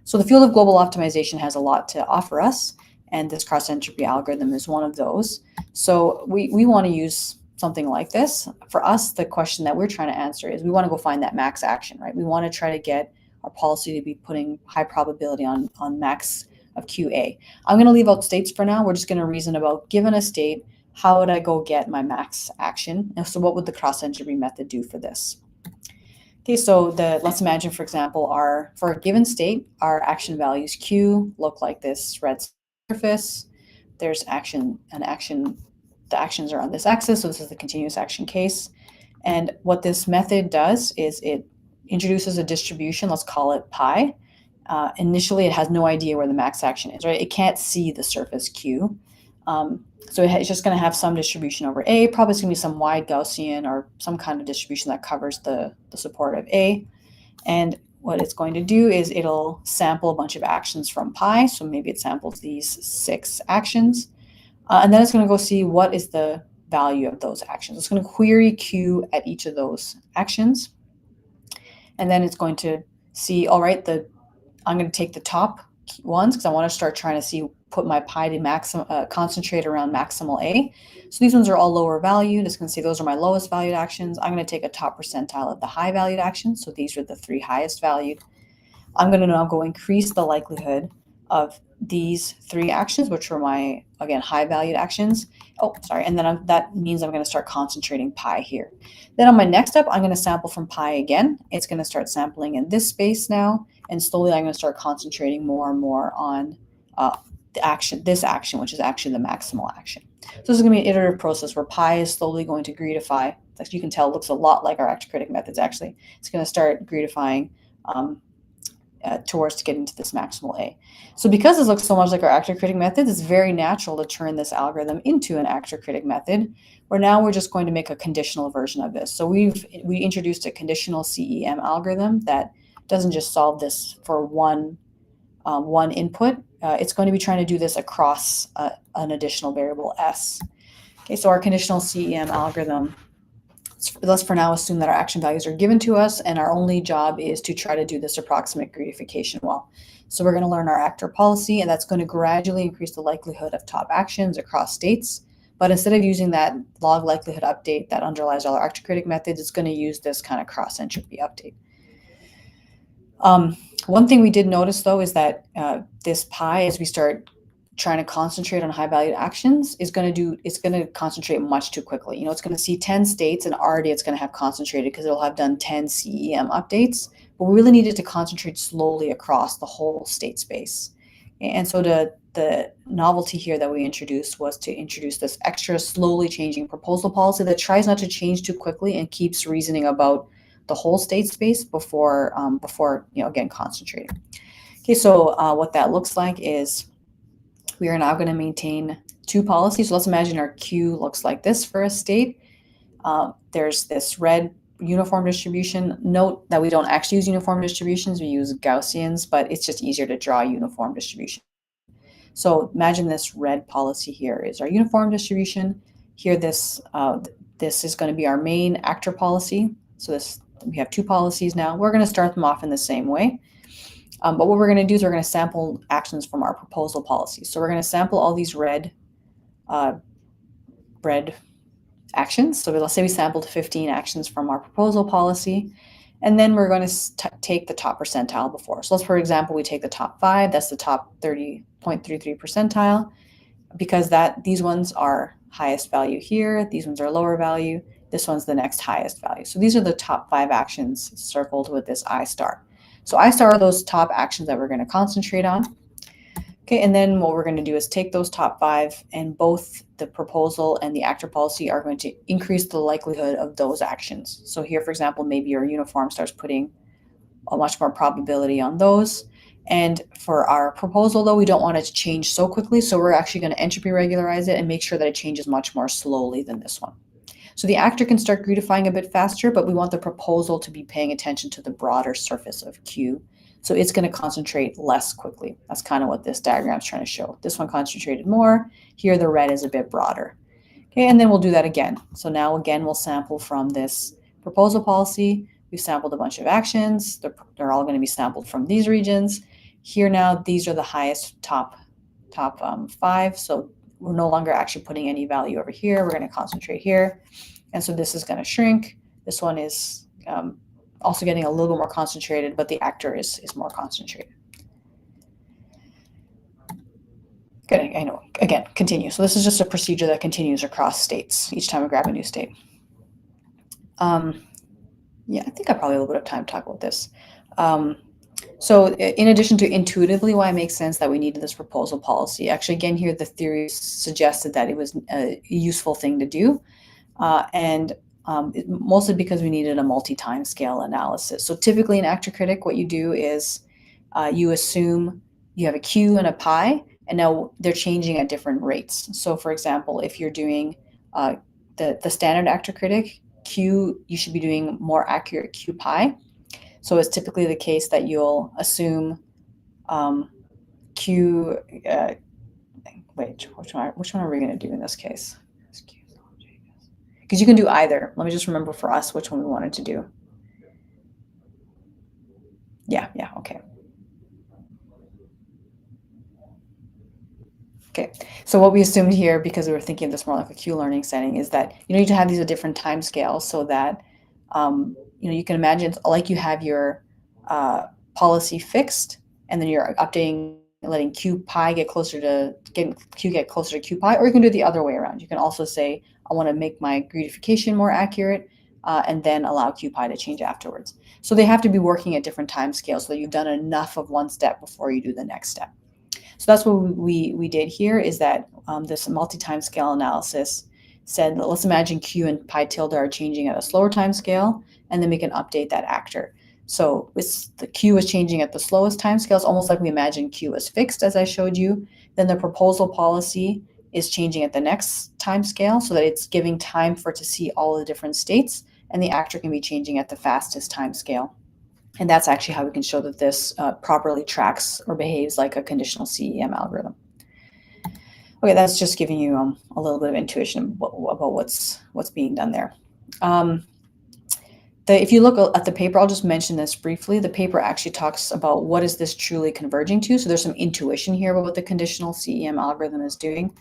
So the field of global optimization has a lot to offer us, and this cross entropy algorithm is one of those. So we want to use something like this. For us, the question that we're trying to answer is we want to go find that max action, right? We want to try to get our policy to be putting high probability on max of QA. I'm going to leave out states for now. We're just going to reason about, given a state, how would I go get my max action? And so what would the cross entropy method do for this? Okay, so let's imagine, for example, for a given state, our action values Q look like this red surface. there's action, the actions are on this axis, so this is the continuous action case. And what this method does is it introduces a distribution, let's call it pi. Initially, it has no idea where the max action is, right? It can't see the surface Q. So it's just going to have some distribution over A. Probably it's going to be some wide Gaussian or some kind of distribution that covers the support of A. And what it's going to do is it'll sample a bunch of actions from pi. So maybe it samples these 6 actions. And then it's going to go see what is the value of those actions. It's going to query Q at each of those actions. And then it's going to see, all right, I'm going to take the top ones because I want to start trying to put my pi to concentrate around maximal A. So these ones are all lower valued. It's going to say those are my lowest valued actions. I'm going to take a top percentile of the high valued actions. So these are the 3 highest valued. I'm going to now go increase the likelihood of these 3 actions, which are my, again, high valued actions. Oh, sorry. And then that means I'm going to start concentrating pi here. Then on my next step, I'm going to sample from pi again. It's going to start sampling in this space now. And slowly I'm going to start concentrating more and more on this action, which is actually the maximal action. So this is going to be an iterative process where pi is slowly going to greedify. As you can tell, it looks a lot like our actor-critic methods, actually. It's going to start greedifying towards getting to this maximal A. So because this looks so much like our actor-critic methods, it's very natural to turn this algorithm into an actor-critic method, where now we're just going to make a conditional version of this. So we introduced a conditional CEM algorithm that doesn't just solve this for one input. It's going to be trying to do this across an additional variable S. Okay, so our conditional CEM algorithm, let's for now assume that our action values are given to us, and our only job is to try to do this approximate greedification well. So we're going to learn our actor policy, and that's going to gradually increase the likelihood of top actions across states. But instead of using that log likelihood update that underlies all our actor-critic methods, it's going to use this kind of cross entropy update. One thing we did notice, though, is that this pi, as we start trying to concentrate on high valued actions, it's going to concentrate much too quickly. It's going to see 10 states, and already it's going to have concentrated because it'll have done 10 CEM updates. But we really needed to concentrate slowly across the whole state space. And so the novelty here that we introduced was to introduce this extra slowly changing proposal policy that tries not to change too quickly and keeps reasoning about the whole state space before again, concentrating. Okay, so what that looks like is we are now going to maintain 2 policies. So let's imagine our Q looks like this for a state. There's this red uniform distribution. Note that we don't actually use uniform distributions. We use Gaussians, but it's just easier to draw a uniform distribution. So imagine this red policy here is our uniform distribution. Here, this is going to be our main actor policy. So we have 2 policies now. We're going to start them off in the same way. But what we're going to do is we're going to sample actions from our proposal policy. So we're going to sample all these red actions. So let's say we sampled 15 actions from our proposal policy, and then we're going to take the top percentile before. So let's, for example, we take the top 5. That's the top 30.33 percentile, because these ones are highest value here. These ones are lower value. This one's the next highest value. So these are the top 5 actions circled with this I star. So I star are those top actions that we're going to concentrate on. Okay, and then what we're going to do is take those top 5, and both the proposal and the actor policy are going to increase the likelihood of those actions. So here, for example, maybe your uniform starts putting a much more probability on those. And for our proposal, though, we don't want it to change so quickly. So we're actually going to entropy regularize it and make sure that it changes much more slowly than this one. So the actor can start greedifying a bit faster, but we want the proposal to be paying attention to the broader surface of Q. So it's going to concentrate less quickly. That's kind of what this diagram is trying to show. This one concentrated more. Here, the red is a bit broader. Okay, and then we'll do that again. So now, again, we'll sample from this proposal policy. We've sampled a bunch of actions. They're all going to be sampled from these regions. Here now, these are the highest top 5. So we're no longer actually putting any value over here. We're going to concentrate here. And so this is going to shrink. This one is also getting a little bit more concentrated, but the actor is more concentrated. Good, I know. Again, continue. So this is just a procedure that continues across states each time we grab a new state. Yeah, I think I probably have a little bit of time to talk about this. So in addition to intuitively why it makes sense that we needed this proposal policy, actually again here the theory suggested that it was a useful thing to do, and mostly because we needed a multi-time scale analysis. So typically in Actor-Critic, what you do is you assume you have a Q and a pi, and now they're changing at different rates. So for example, if you're doing the standard Actor-Critic, Q, you should be doing more accurate Q pi. So it's typically the case that you'll assume Q. Wait, which one are we going to do in this case? Because you can do either. Let me just remember for us which one we wanted to do. Yeah, okay. Okay, so what we assumed here, because we were thinking of this more like a Q learning setting, is that you need to have these at different time scales so that you can imagine it's like you have your policy fixed, and then you're updating, letting Q pi get closer to Q pi, or you can do it the other way around. You can also say, I want to make my greedification more accurate, and then allow Q pi to change afterwards. So they have to be working at different time scales so that you've done enough of one step before you do the next step. So that's what we did here, is that this multi-time scale analysis said, let's imagine Q and pi tilde are changing at a slower time scale, and then we can update that actor. So the Q is changing at the slowest time scale. It's almost like we imagine Q is fixed, as I showed you. Then the proposal policy is changing at the next time scale so that it's giving time for it to see all the different states, and the actor can be changing at the fastest time scale. And that's actually how we can show that this properly tracks or behaves like a conditional CEM algorithm. Okay, that's just giving you a little bit of intuition about what's being done there. If you look at the paper, I'll just mention this briefly. The paper actually talks about what is this truly converging to. So there's some intuition here about what the conditional CEM algorithm is doing.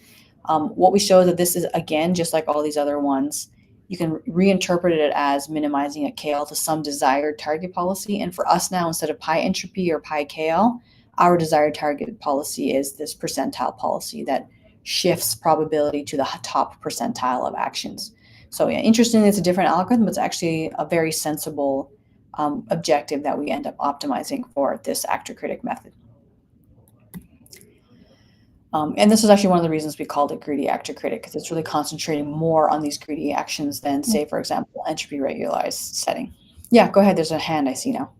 What we show is that this is, again, just like all these other ones, you can reinterpret it as minimizing a KL to some desired target policy. And for us now, instead of pi entropy or pi KL, our desired target policy is this percentile policy that shifts probability to the top percentile of actions. So yeah, interestingly, it's a different algorithm, but it's actually a very sensible objective that we end up optimizing for this Actor-Critic method. And this is actually one of the reasons we called it greedy Actor-Critic, because it's really concentrating more on these greedy actions than, say, for example, entropy regularized setting. Yeah, go ahead. There's a hand I see now.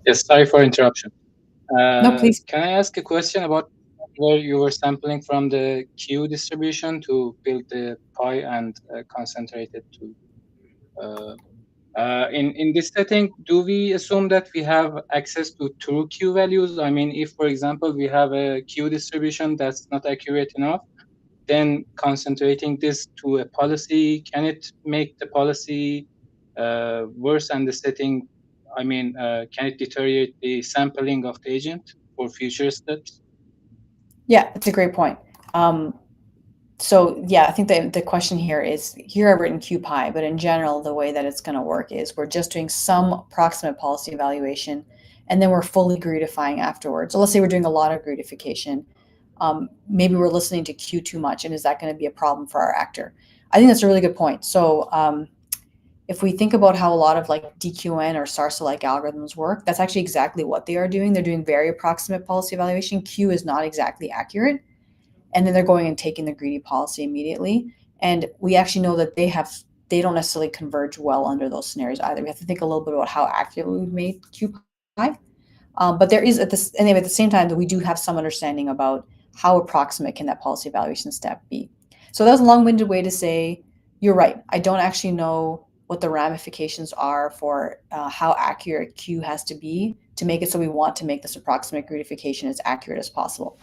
Yes, sorry for interruption. No, please. Can I ask a question about where you were sampling from the Q distribution to build the pi and concentrate it to in this setting, do we assume that we have access to true Q values? I mean, if, for example, we have a Q distribution that's not accurate enough, then concentrating this to a policy, can it make the policy worse and the setting? I mean, can it deteriorate the sampling of the agent for future steps? Yeah, it's a great point. So yeah, I think the question here is, here I've written Q pi, but in general, the way that it's going to work is we're just doing some approximate policy evaluation, and then we're fully greedifying afterwards. So let's say we're doing a lot of greedification. Maybe we're listening to Q too much, and is that going to be a problem for our actor? I think that's a really good point. So if we think about how a lot of like DQN or SARSA-like algorithms work, that's actually exactly what they are doing. They're doing very approximate policy evaluation. Q is not exactly accurate. And then they're going and taking the greedy policy immediately. And we actually know that they don't necessarily converge well under those scenarios either. We have to think a little bit about how accurately we've made Q pi. But there is at the same time that we do have some understanding about how approximate can that policy evaluation step be. So that was a long-winded way to say, you're right. I don't actually know what the ramifications are for how accurate Q has to be to make it so we want to make this approximate greedification as accurate as possible.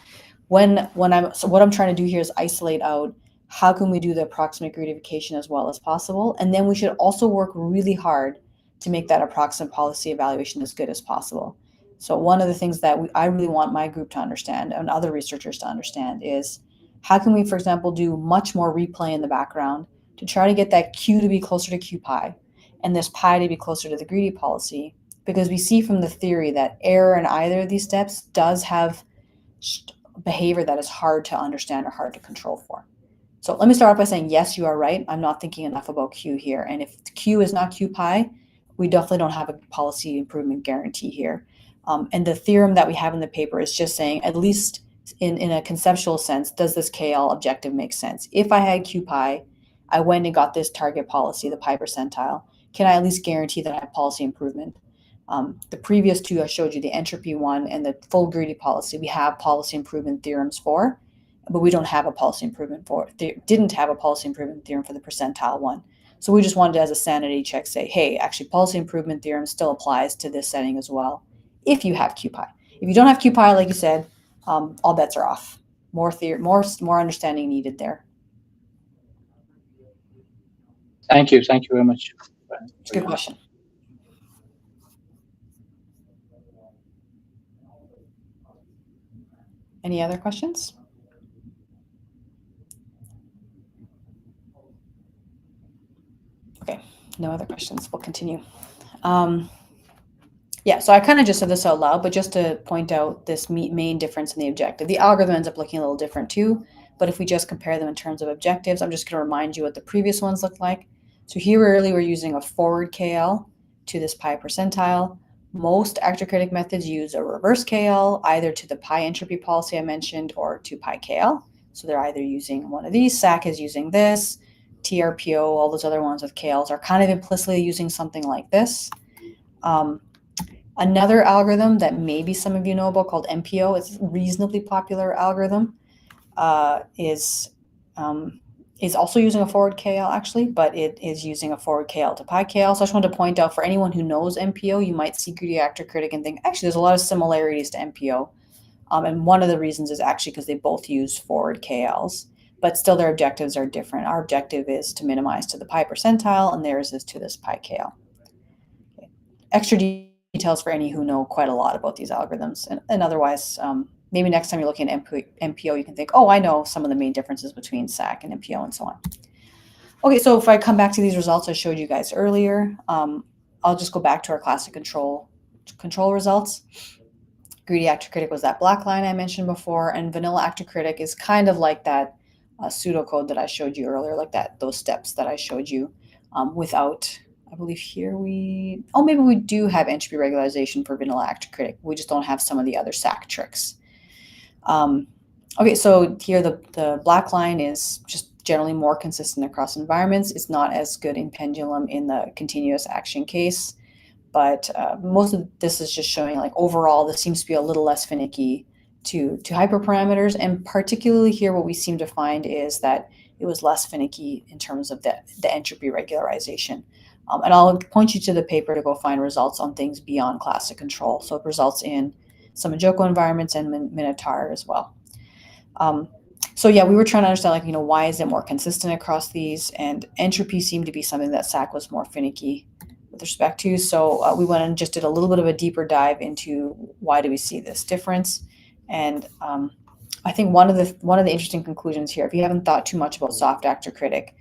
So what I'm trying to do here is isolate out how can we do the approximate greedification as well as possible, and then we should also work really hard to make that approximate policy evaluation as good as possible. So one of the things that I really want my group to understand and other researchers to understand is how can we, for example, do much more replay in the background to try to get that Q to be closer to Q pi and this pi to be closer to the greedy policy, because we see from the theory that error in either of these steps does have behavior that is hard to understand or hard to control for. So let me start off by saying, yes, you are right. I'm not thinking enough about Q here. And if Q is not Q pi, we definitely don't have a policy improvement guarantee here. And the theorem that we have in the paper is just saying, at least in a conceptual sense, does this KL objective make sense? If I had QPI, I went and got this target policy, the pi percentile, can I at least guarantee that I have policy improvement? The previous two I showed you, the entropy one and the full greedy policy, we have policy improvement theorems for, but we don't have a policy improvement for, didn't have a policy improvement theorem for the percentile one. So we just wanted to, as a sanity check, say, hey, actually policy improvement theorem still applies to this setting as well, if you have QPI. If you don't have QPI, like you said, all bets are off. More understanding needed there. Thank you very much. It's a good question. Any other questions? Okay, no other questions. We'll continue. Yeah, so I kind of just said this out loud, but just to point out this main difference in the objective. The algorithm ends up looking a little different too, but if we just compare them in terms of objectives, I'm just going to remind you what the previous ones looked like. So here early we're using a forward KL to this pi percentile. Most actor-critic methods use a reverse KL, either to the pi entropy policy I mentioned or to pi KL. So they're either using one of these, SAC is using this, TRPO, all those other ones with KLs are kind of implicitly using something like this. Another algorithm that maybe some of you know about called MPO, it's a reasonably popular algorithm, is also using a forward KL actually, but it is using a forward KL to pi KL. So I just wanted to point out for anyone who knows MPO, you might see greedy actor-critic and think, actually, there's a lot of similarities to MPO. And one of the reasons is actually because they both use forward KLs, but still their objectives are different. Our objective is to minimize to the pi percentile, and theirs is to this pi KL. Okay. Extra details for any who know quite a lot about these algorithms. And otherwise, maybe next time you're looking at MPO, you can think, oh, I know some of the main differences between SAC and MPO and so on. Okay, so if I come back to these results I showed you guys earlier, I'll just go back to our classic control results. Greedy actor-critic was that black line I mentioned before, and vanilla actor-critic is kind of like that pseudocode that I showed you earlier, like those steps that I showed you without, I believe here maybe we do have entropy regularization for vanilla actor-critic. We just don't have some of the other SAC tricks. Okay, so here the black line is just generally more consistent across environments. It's not as good in pendulum in the continuous action case, but most of this is just showing like overall this seems to be a little less finicky to hyperparameters, and particularly here what we seem to find is that it was less finicky in terms of the entropy regularization. And I'll point you to the paper to go find results on things beyond classic control. So it results in some Majoko environments and Minotaur as well. So yeah, we were trying to understand, like, why is it more consistent across these? And entropy seemed to be something that SAC was more finicky with respect to. So we went and just did a little bit of a deeper dive into why do we see this difference. And I think one of the interesting conclusions here, if you haven't thought too much about soft actor-critic,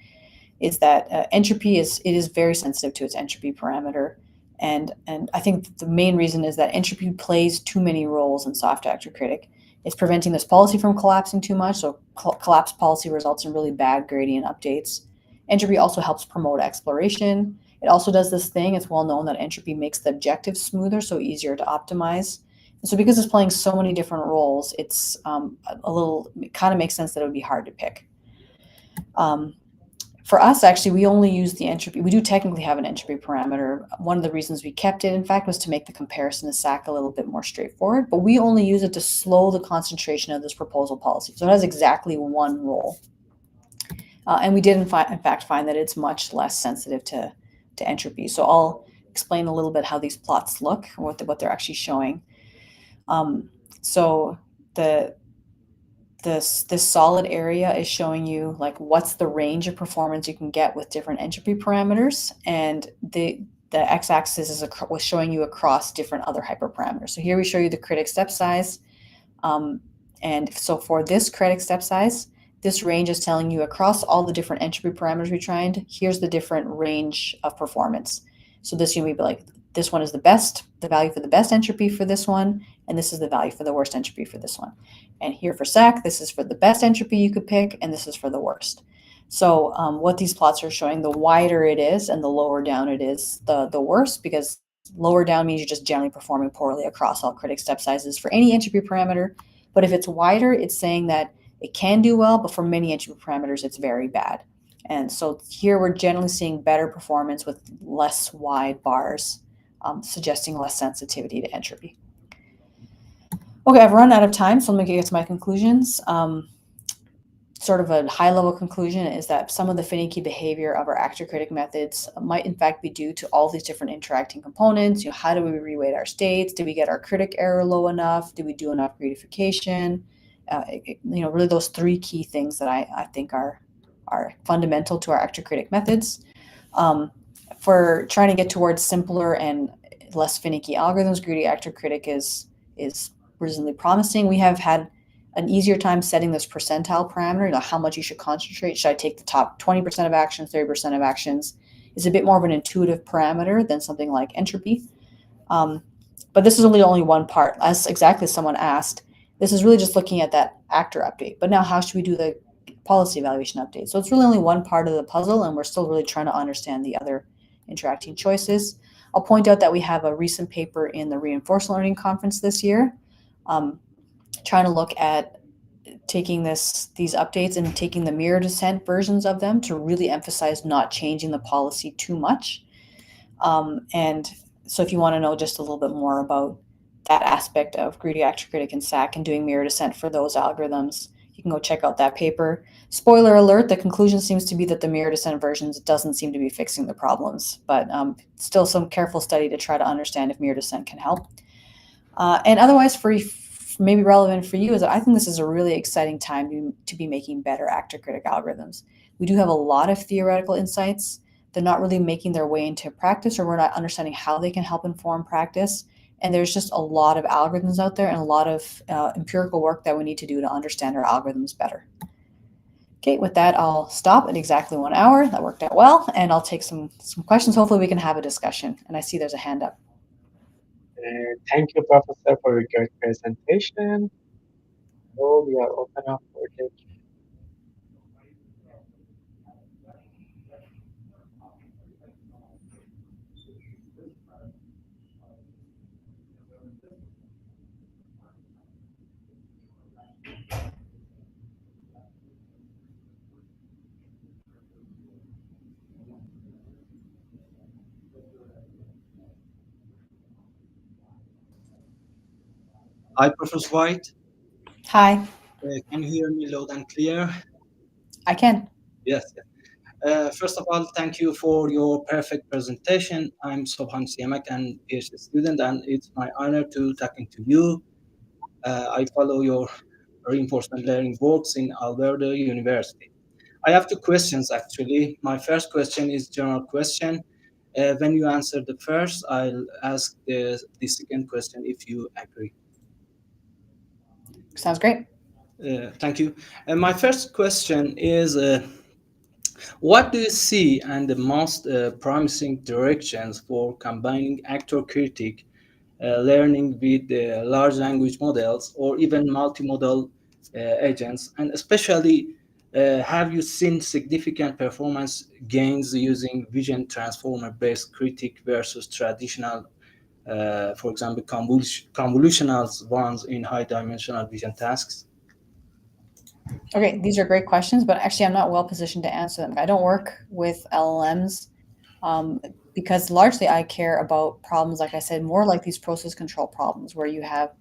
is that entropy is very sensitive to its entropy parameter. And I think the main reason is that entropy plays too many roles in soft actor-critic. It's preventing this policy from collapsing too much, so collapsed policy results in really bad gradient updates. Entropy also helps promote exploration. It also does this thing, it's well known that entropy makes the objective smoother, so easier to optimize. And so because it's playing so many different roles, it's it kind of makes sense that it would be hard to pick. For us, actually, we only use the entropy. We do technically have an entropy parameter. One of the reasons we kept it, in fact, was to make the comparison to SAC a little bit more straightforward, but we only use it to slow the concentration of this proposal policy. So it has exactly one role. And we did, in fact, find that it's much less sensitive to entropy. So I'll explain a little bit how these plots look, and what they're actually showing. So this solid area is showing you like what's the range of performance you can get with different entropy parameters, and the x-axis was showing you across different other hyperparameters. So here we show you the critic step size, and so for this critic step size, this range is telling you across all the different entropy parameters we tried, here's the different range of performance. So this would be like, this one is the value for the best entropy for this one, and this is the value for the worst entropy for this one. And here for SAC, this is for the best entropy you could pick, and this is for the worst. So what these plots are showing, the wider it is and the lower down it is, the worse, because lower down means you're just generally performing poorly across all critic step sizes for any entropy parameter. But if it's wider, it's saying that it can do well, but for many entropy parameters, it's very bad. And so here we're generally seeing better performance with less wide bars, suggesting less sensitivity to entropy. Okay, I've run out of time, so let me get to my conclusions. Sort of a high-level conclusion is that some of the finicky behavior of our actor-critic methods might in fact be due to all these different interacting components. How do we reweight our states? Did we get our critic error low enough? Did we do enough greedification? Really those three key things that I think are fundamental to our actor-critic methods. For trying to get towards simpler and less finicky algorithms, greedy actor-critic is reasonably promising. We have had an easier time setting this percentile parameter, how much you should concentrate. Should I take the top 20% of actions, 30% of actions? It's a bit more of an intuitive parameter than something like entropy. But this is only one part. As exactly as someone asked, this is really just looking at that actor update. But now how should we do the policy evaluation update? So it's really only one part of the puzzle, and we're still really trying to understand the other interacting choices. I'll point out that we have a recent paper in the Reinforcement Learning Conference this year, trying to look at taking these updates and taking the mirror descent versions of them to really emphasize not changing the policy too much. And so if you want to know just a little bit more about that aspect of greedy actor-critic and SAC and doing mirror descent for those algorithms, you can go check out that paper. Spoiler alert, the conclusion seems to be that the mirror descent versions doesn't seem to be fixing the problems, but still some careful study to try to understand if mirror descent can help. And otherwise, for maybe relevant for you, is that I think this is a really exciting time to be making better actor-critic algorithms. We do have a lot of theoretical insights. They're not really making their way into practice, or we're not understanding how they can help inform practice. And there's just a lot of algorithms out there and a lot of empirical work that we need to do to understand our algorithms better. Okay, with that, I'll stop at exactly 1 hour. That worked out well, and I'll take some questions. Hopefully we can have a discussion. And I see there's a hand up. Thank you, Professor, for your presentation. So we are open up for the Hi, Professor White. Hi. Can you hear me loud and clear? I can. Yes. First of all, thank you for your perfect presentation. I'm Sobhan Siamak, and PhD student, and it's my honor to talking to you. I follow your reinforcement learning works in Alberta University. I have two questions actually. My first question is general question. When you answer the first, I'll ask the second question if you agree. Sounds great. Thank you. My first question is, what do you see and the most promising directions for combining actor-critic learning with large language models or even multimodal agents? And especially, have you seen significant performance gains using vision transformer-based critic versus traditional, for example, convolutional ones in high-dimensional vision tasks? Okay, these are great questions, but actually I'm not well positioned to answer them. I don't work with LLMs because largely I care about problems, like I said, more like these process control problems where you have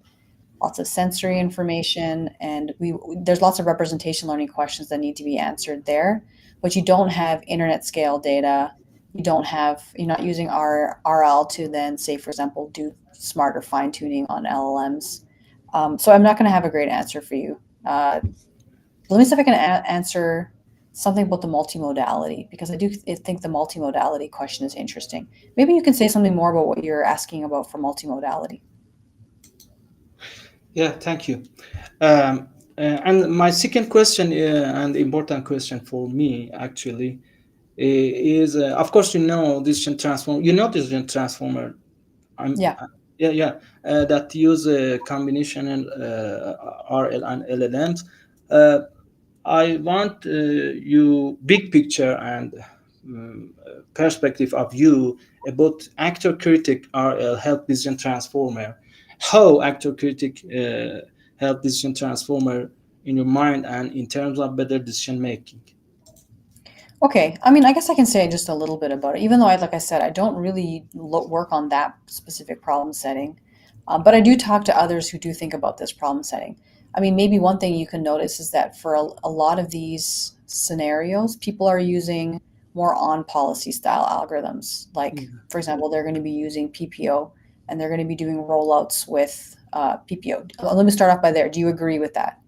lots of sensory information and there's lots of representation learning questions that need to be answered there, but you don't have internet scale data. You're not using RL to then say, for example, do smarter fine tuning on LLMs. So I'm not going to have a great answer for you. Let me see if I can answer something about the multimodality, because I do think the multimodality question is interesting. Maybe you can say something more about what you're asking about for multimodality. Yeah, thank you. And my second question, and important question for me actually, is of course decision transformer. Decision transformer. Yeah. That use a combination RL and LLMs. I want you big picture and perspective of you about actor critic RL help decision transformer. How actor critic help decision transformer in your mind and in terms of better decision making. Okay, I mean, I guess I can say just a little bit about it, even though like I said, I don't really work on that specific problem setting. But I do talk to others who do think about this problem setting. I mean, maybe one thing you can notice is that for a lot of these scenarios, people are using more on policy style algorithms. Like, for example, they're going to be using PPO and they're going to be doing rollouts with PPO. Let me start off by there. Do you agree with that?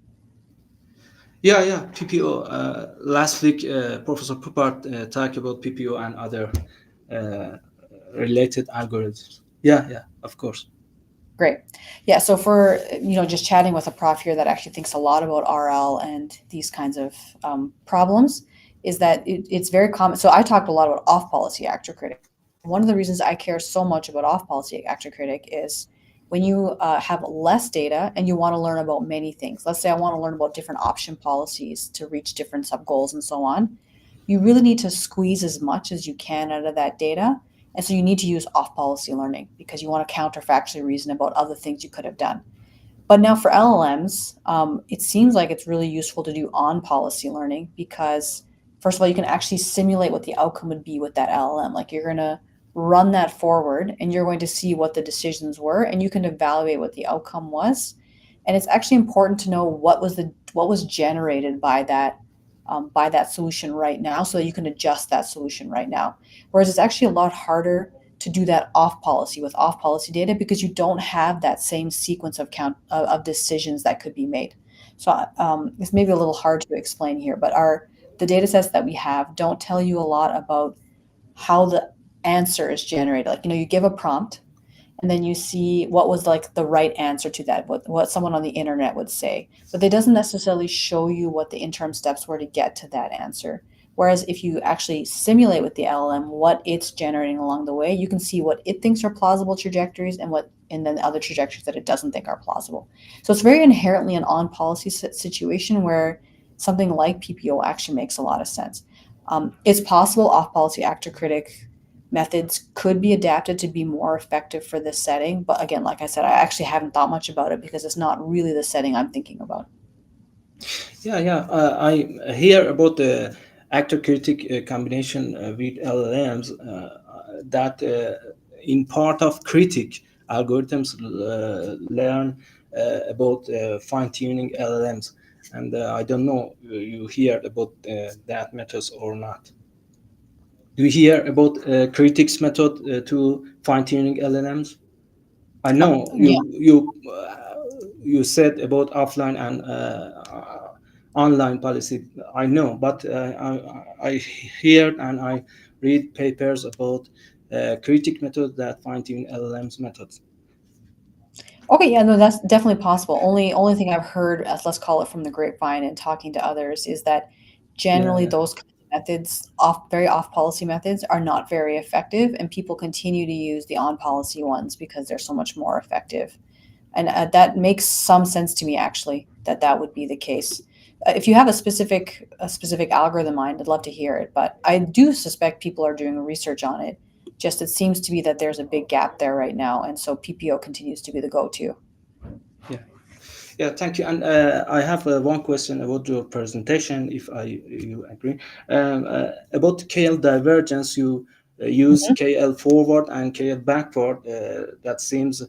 Yeah, yeah, PPO. Last week, Professor Poupart talked about PPO and other uh, related algorithms. Yeah, yeah, of course. Great. Yeah. So for, just chatting with a prof here that actually thinks a lot about RL and these kinds of problems is that it's very common. So I talked a lot about off policy actor critic. And one of the reasons I care so much about off policy actor critic is when you have less data and you want to learn about many things. Let's say I want to learn about different option policies to reach different sub goals and so on. You really need to squeeze as much as you can out of that data, and so you need to use off policy learning because you want to counterfactually reason about other things you could have done. But now for LLMs, it seems like it's really useful to do on policy learning because, first of all, you can actually simulate what the outcome would be with that LLM. Like you're going to run that forward and you're going to see what the decisions were and you can evaluate what the outcome was. And it's actually important to know what was generated by that solution right now so that you can adjust that solution right now. Whereas it's actually a lot harder to do that off policy with off policy data because you don't have that same sequence of decisions that could be made. So it's maybe a little hard to explain here, but the data sets that we have don't tell you a lot about how the answer is generated. Like, you give a prompt and then you see what was like the right answer to that, what someone on the internet would say. But it doesn't necessarily show you what the interim steps were to get to that answer. Whereas if you actually simulate with the LLM what it's generating along the way, you can see what it thinks are plausible trajectories and then other trajectories that it doesn't think are plausible. So it's very inherently an on policy situation where something like PPO actually makes a lot of sense. It's possible off policy actor critic methods could be adapted to be more effective for this setting. But again, like I said, I actually haven't thought much about it because it's not really the setting I'm thinking about. Yeah, yeah. I hear about the actor critic combination with LLMs that in part of critic algorithms learn about fine tuning LLMs. And I don't know you hear about that methods or not. Do you hear about critics method to fine tuning LLMs? I know Yeah. you said about offline and online policy. I know, but I hear and I read papers about critic method that fine tune LLMs methods. Okay, yeah, no, that's definitely possible. Only thing I've heard, as let's call it from the grapevine and talking to others, is that Yeah, generally yeah, those kinds of methods, very off policy methods, are not very effective, and people continue to use the on policy ones because they're so much more effective. And that makes some sense to me actually that would be the case. If you have a specific algorithm in mind, I'd love to hear it. But I do suspect people are doing research on it. Just it seems to be that there's a big gap there right now, and so PPO continues to be the go-to. yeah. Yeah, thank you. And I have one question about your presentation, if you agree. About KL divergence, you use Mhm. KL forward and KL backward. That seems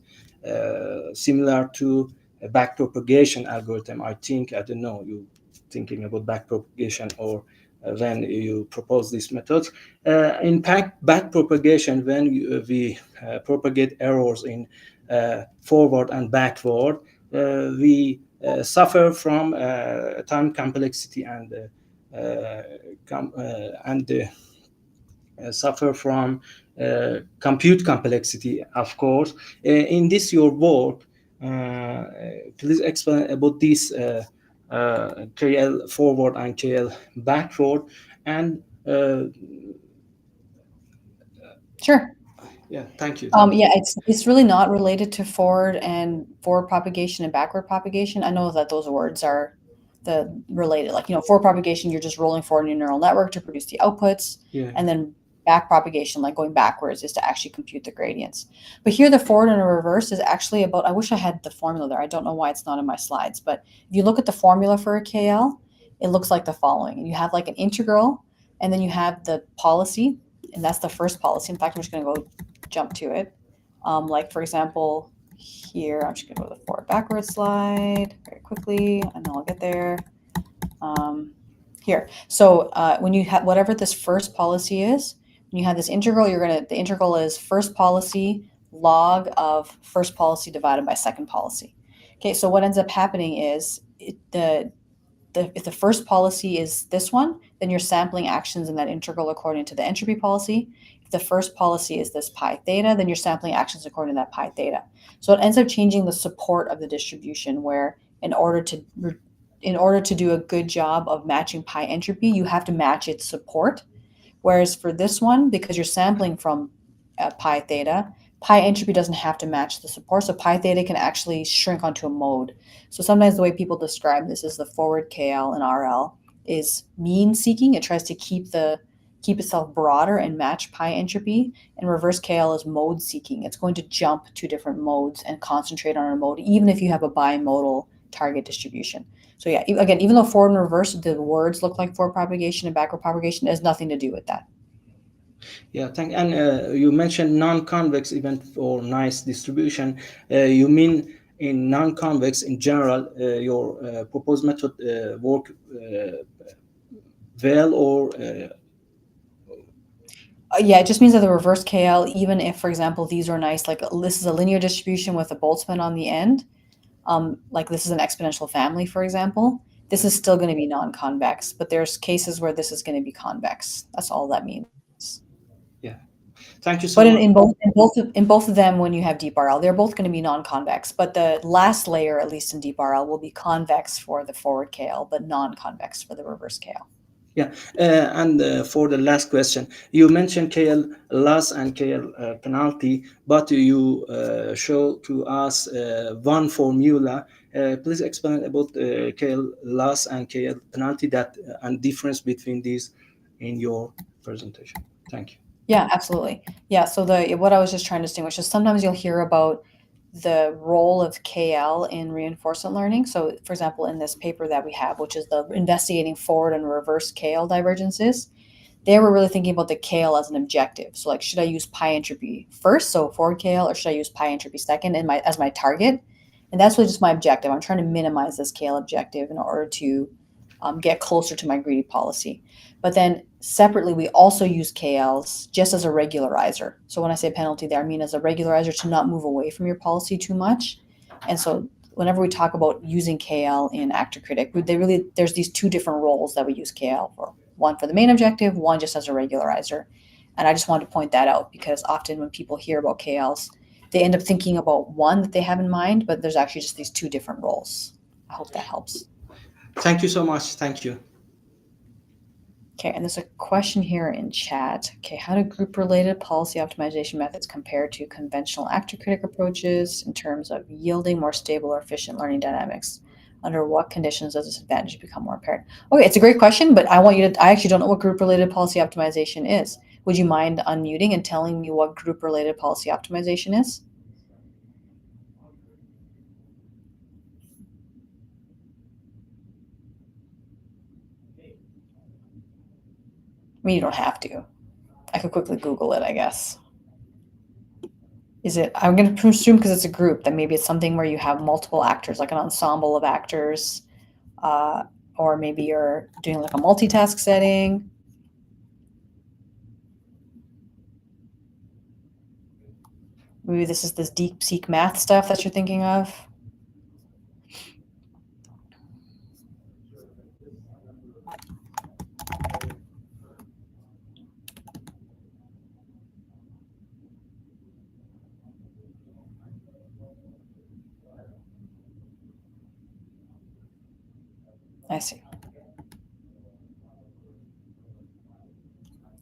similar to a backpropagation algorithm. I think, I don't know, you thinking about backpropagation or when you propose these methods. In fact, backpropagation, when we propagate errors in forward and backward, we suffer from time complexity and suffer from compute complexity, of course. In this your work, uh, please explain about this KL forward and KL backward, and Sure. yeah, thank you, thank you. Yeah, it's really not related to forward propagation and backward propagation. I know that those words are the related, like, forward propagation, you're just rolling forward in your neural network to produce the outputs. Yeah. And then back propagation, like going backwards, is to actually compute the gradients. But here the forward and the reverse is actually about, I wish I had the formula there. I don't know why it's not in my slides, but if you look at the formula for a KL, it looks like the following. You have like an integral, and then you have the policy, and that's the first policy. In fact, I'm just going to go jump to it. Like, for example, here, I'm just going to go to the forward backward slide very quickly, and then I'll get there. Here. So when you have whatever this first policy is, when you have this integral, the integral is first policy log of first policy divided by second policy. Okay, so what ends up happening is if the first policy is this one, then you're sampling actions in that integral according to the entropy policy. If the first policy is this pi theta, then you're sampling actions according to that pi theta. So it ends up changing the support of the distribution, where in order to do a good job of matching pi entropy, you have to match its support. Whereas for this one, because you're sampling from pi theta, pi entropy doesn't have to match the support. So pi theta can actually shrink onto a mode. So sometimes the way people describe this is the forward KL and RL is mean seeking. It tries to keep itself broader and match pi entropy. And reverse KL is mode seeking. It's going to jump to different modes and concentrate on a mode, even if you have a bimodal target distribution. So yeah, again, even though forward and reverse, the words look like forward propagation and backward propagation, has nothing to do with that. Yeah, and you mentioned non-convex event for nice distribution. You mean in non-convex in general, your proposed method work well, or yeah, it just means that the reverse KL, even if, for example, these are nice, like this is a linear distribution with a Boltzmann on the end, like this is an exponential family, for example, this is still going to be non-convex, but there's cases where this is going to be convex. That's all that means. Yeah, thank you so But much. in both of them, when you have deep RL, they're both going to be non-convex. But the last layer, at least in deep RL, will be convex for the forward KL, but non-convex for the reverse KL. Yeah, and for the last question, you mentioned KL loss and KL penalty, but you show to us one formula. Please explain about KL loss and KL penalty, that and difference between these in your presentation. Thank you. Yeah, absolutely. Yeah, so what I was just trying to distinguish is sometimes you'll hear about the role of KL in reinforcement learning. So, for example, in this paper that we have, which is the investigating forward and reverse KL divergences, they were really thinking about the KL as an objective. So, like, should I use pi entropy first, so forward KL, or should I use pi entropy second as my target? And that's really just my objective. I'm trying to minimize this KL objective in order to get closer to my greedy policy. But then separately, we also use KLs just as a regularizer. So when I say penalty there, I mean as a regularizer to not move away from your policy too much. And so whenever we talk about using KL in Actor-Critic, there's these two different roles that we use KL for. One for the main objective, one just as a regularizer. And I just wanted to point that out because often when people hear about KLs, they end up thinking about one that they have in mind, but there's actually just these two different roles. I hope that helps. Thank you so much. Thank you. Okay, and there's a question here in chat. Okay, how do group-related policy optimization methods compare to conventional actor-critic approaches in terms of yielding more stable or efficient learning dynamics? Under what conditions does this advantage become more apparent? Okay, it's a great question, but I actually don't know what group-related policy optimization is. Would you mind unmuting and telling me what group-related policy optimization is? I mean, you don't have to. I could quickly Google it, I guess. I'm going to assume because it's a group that maybe it's something where you have multiple actors, like an ensemble of actors, or maybe you're doing like a multitask setting. Maybe this is this deep seek math stuff that you're thinking of. I see.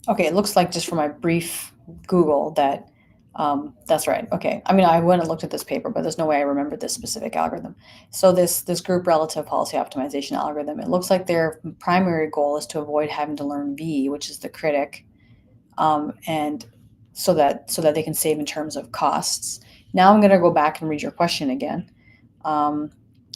Okay, it looks like just from my brief Google that That's right. Okay. I mean, I went and looked at this paper, but there's no way I remember this specific algorithm. So this group relative policy optimization algorithm, it looks like their primary goal is to avoid having to learn V, which is the critic, and so that they can save in terms of costs. Now I'm going to go back and read your question again.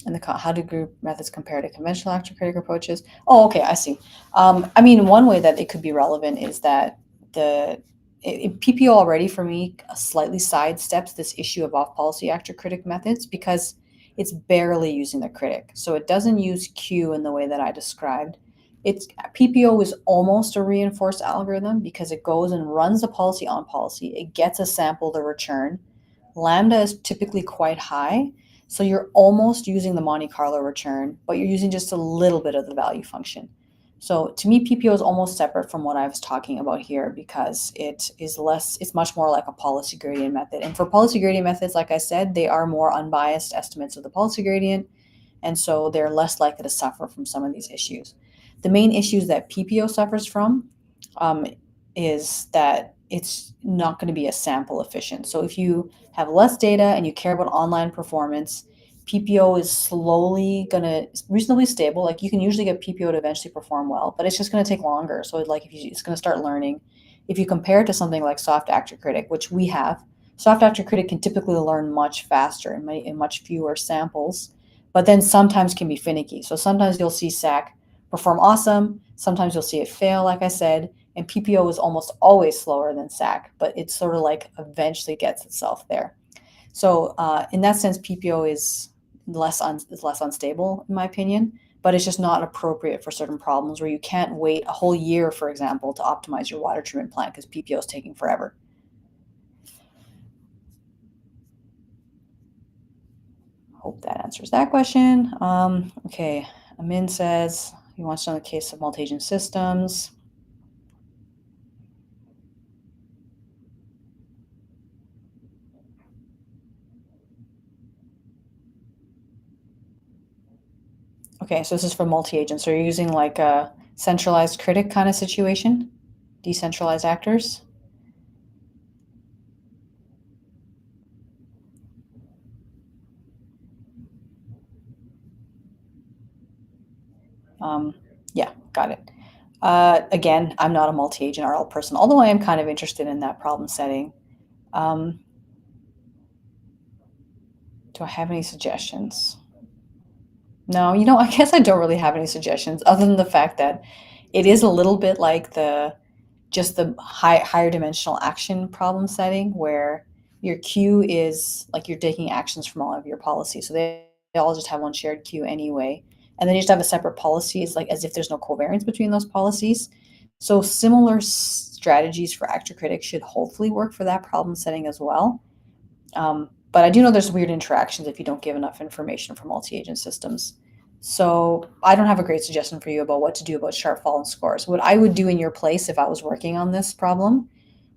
And how do group methods compare to conventional actor-critic approaches? Oh, okay, I see. I mean, one way that it could be relevant is that PPO already for me slightly sidesteps this issue of off-policy actor-critic methods because it's barely using the critic. So it doesn't use Q in the way that I described. PPO is almost a reinforced algorithm because it goes and runs the policy on policy. It gets a sample to return. Lambda is typically quite high. So you're almost using the Monte Carlo return, but you're using just a little bit of the value function. So to me, PPO is almost separate from what I was talking about here because it's much more like a policy gradient method. And for policy gradient methods, like I said, they are more unbiased estimates of the policy gradient. And so they're less likely to suffer from some of these issues. The main issues that PPO suffers from is that it's not going to be as sample efficient. So if you have less data and you care about online performance, PPO is slowly going to reasonably stable. Like you can usually get PPO to eventually perform well, but it's just going to take longer. So like it's going to start learning. If you compare it to something like soft actor-critic, which we have, soft actor-critic can typically learn much faster in much fewer samples, but then sometimes can be finicky. So sometimes you'll see SAC perform awesome. Sometimes you'll see it fail, like I said, and PPO is almost always slower than SAC, but it sort of like eventually gets itself there. So in that sense, PPO is less unstable, in my opinion, but it's just not appropriate for certain problems where you can't wait a whole year, for example, to optimize your water treatment plant because PPO is taking forever. Hope that answers that question. Okay, Amin says he wants to know the case of multi-agent systems. Okay, so this is for multi-agent. So you're using like a centralized critic kind of situation, decentralized actors. Yeah, got it. Again, I'm not a multi-agent RL person, although I am kind of interested in that problem setting. Do I have any suggestions? No, I guess I don't really have any suggestions other than the fact that it is a little bit like the higher dimensional action problem setting where your queue is like you're taking actions from all of your policies. So they all just have one shared queue anyway. And then you just have a separate policy. It's like as if there's no covariance between those policies. So similar strategies for actor-critic should hopefully work for that problem setting as well. But I do know there's weird interactions if you don't give enough information for multi-agent systems. So I don't have a great suggestion for you about what to do about sharp fall and scores. What I would do in your place if I was working on this problem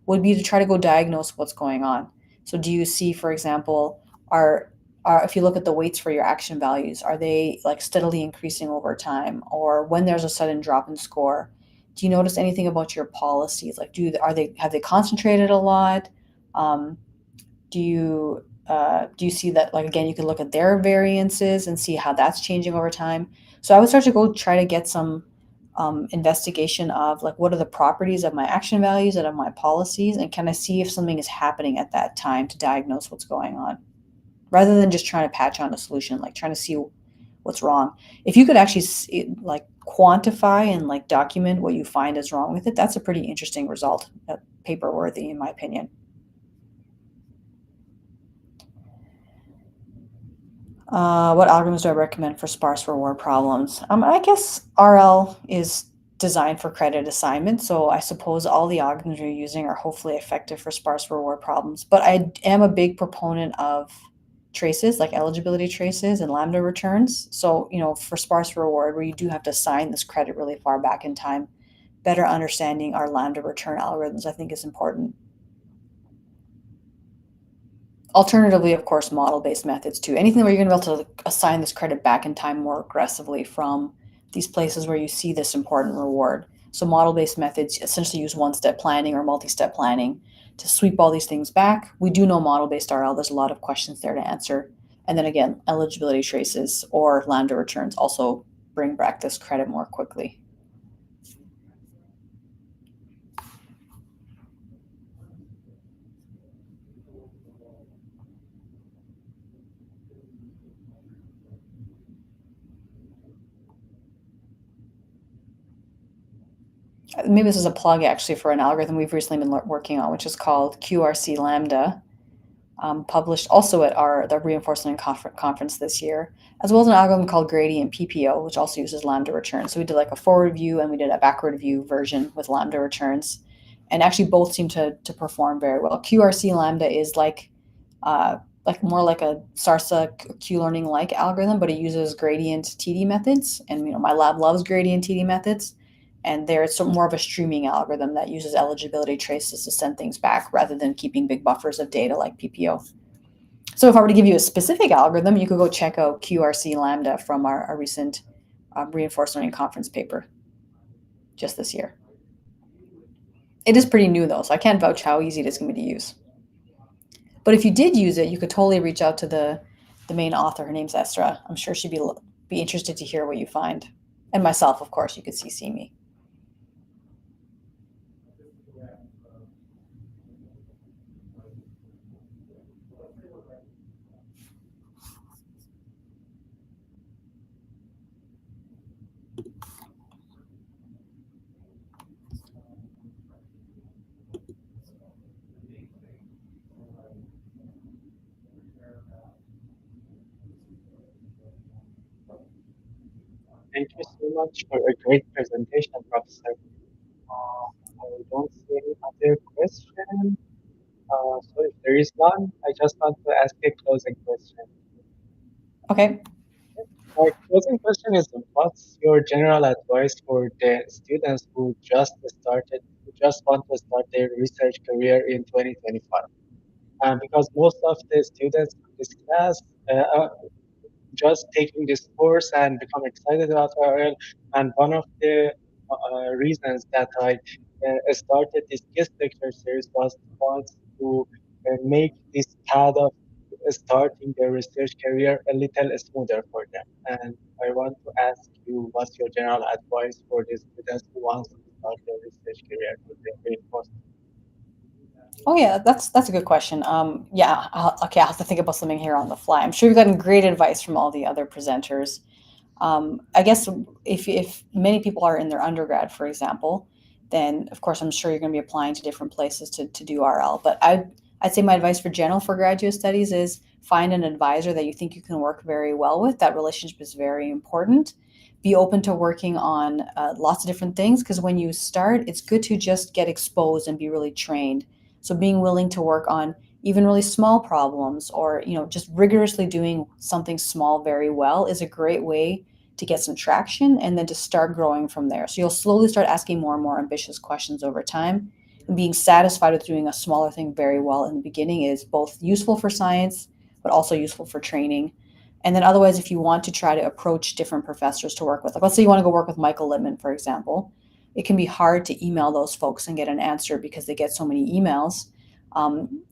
would be to try to go diagnose what's going on. So do you see, for example, if you look at the weights for your action values, are they like steadily increasing over time? Or when there's a sudden drop in score, do you notice anything about your policies? Like have they concentrated a lot? Do you see that, like, again, you can look at their variances and see how that's changing over time. So I would start to go try to get some investigation of like what are the properties of my action values and of my policies, and can I see if something is happening at that time to diagnose what's going on, rather than just trying to patch on a solution, like trying to see what's wrong. If you could actually like quantify and like document what you find is wrong with it, that's a pretty interesting result, paper worthy in my opinion. What algorithms do I recommend for sparse reward problems? I guess RL is designed for credit assignment, so I suppose all the algorithms you're using are hopefully effective for sparse reward problems. But I am a big proponent of traces, like eligibility traces and lambda returns. So, for sparse reward, where you do have to assign this credit really far back in time, better understanding our lambda return algorithms, I think, is important. Alternatively, of course, model-based methods too. Anything where you're going to be able to assign this credit back in time more aggressively from these places where you see this important reward. So model-based methods essentially use one-step planning or multi-step planning to sweep all these things back. We do know model-based RL, there's a lot of questions there to answer. And then again, eligibility traces or Lambda returns also bring back this credit more quickly. Maybe this is a plug actually for an algorithm we've recently been working on, which is called QRC Lambda, published also at the reinforcement conference this year, as well as an algorithm called Gradient PPO, which also uses Lambda returns. So we did like a forward view and we did a backward view version with Lambda returns, and actually both seem to perform very well. QRC Lambda is like more like a SARSA Q-learning like algorithm, but it uses gradient TD methods, and my lab loves gradient TD methods. And there it's more of a streaming algorithm that uses eligibility traces to send things back rather than keeping big buffers of data like PPO. So if I were to give you a specific algorithm, you could go check out QRC Lambda from our recent reinforcement conference paper just this year. It is pretty new though, so I can't vouch how easy it is going to be to use. But if you did use it, you could totally reach out to the main author. Her name's Esra. I'm sure she'd be interested to hear what you find. And myself, of course, you could CC me. Thank you so much for a great presentation, Professor. I don't see any other question. So if there is none, I just want to ask a closing question. Okay. My closing question is, what's your general advice for the students who just want to start their research career in 2025? Because most of the students in this class just taking this course and become excited about RL. And one of the reasons that I started this guest lecture series was to make this path of starting their research career a little smoother for them. And I want to ask you, what's your general advice for the students who want to start their research career with the reinforcement? Oh yeah, that's a good question. Yeah, I'll have to think about something here on the fly. I'm sure you've gotten great advice from all the other presenters. I guess if many people are in their undergrad, for example, then of course I'm sure you're going to be applying to different places to do RL. But I'd say my advice for graduate studies is find an advisor that you think you can work very well with. That relationship is very important. Be open to working on lots of different things, because when you start, it's good to just get exposed and be really trained. So being willing to work on even really small problems, or just rigorously doing something small very well, is a great way to get some traction and then to start growing from there. So you'll slowly start asking more and more ambitious questions over time. And being satisfied with doing a smaller thing very well in the beginning is both useful for science, but also useful for training. And then otherwise, if you want to try to approach different professors to work with, like let's say you want to go work with Michael Littman, for example, it can be hard to email those folks and get an answer because they get so many emails.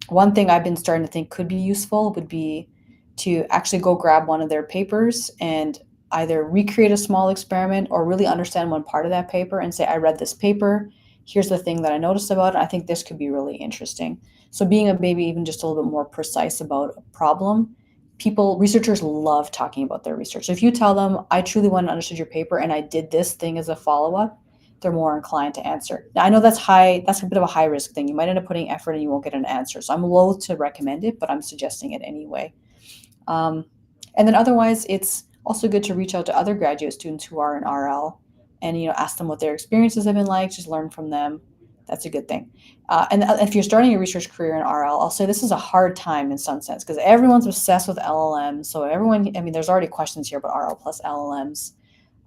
One thing I've been starting to think could be useful would be to actually go grab one of their papers and either recreate a small experiment or really understand one part of that paper and say, I read this paper, here's the thing that I noticed about it, I think this could be really interesting. So being maybe even just a little bit more precise about a problem. Researchers love talking about their research. So if you tell them, I truly want to understand your paper and I did this thing as a follow-up, they're more inclined to answer. Now, I know that's a bit of a high risk thing. You might end up putting effort and you won't get an answer. So I'm loath to recommend it, but I'm suggesting it anyway. And then otherwise, it's also good to reach out to other graduate students who are in RL and ask them what their experiences have been like, just learn from them. That's a good thing. And if you're starting a research career in RL, I'll say this is a hard time in some sense because everyone's obsessed with LLMs. So there's already questions here about RL plus LLMs.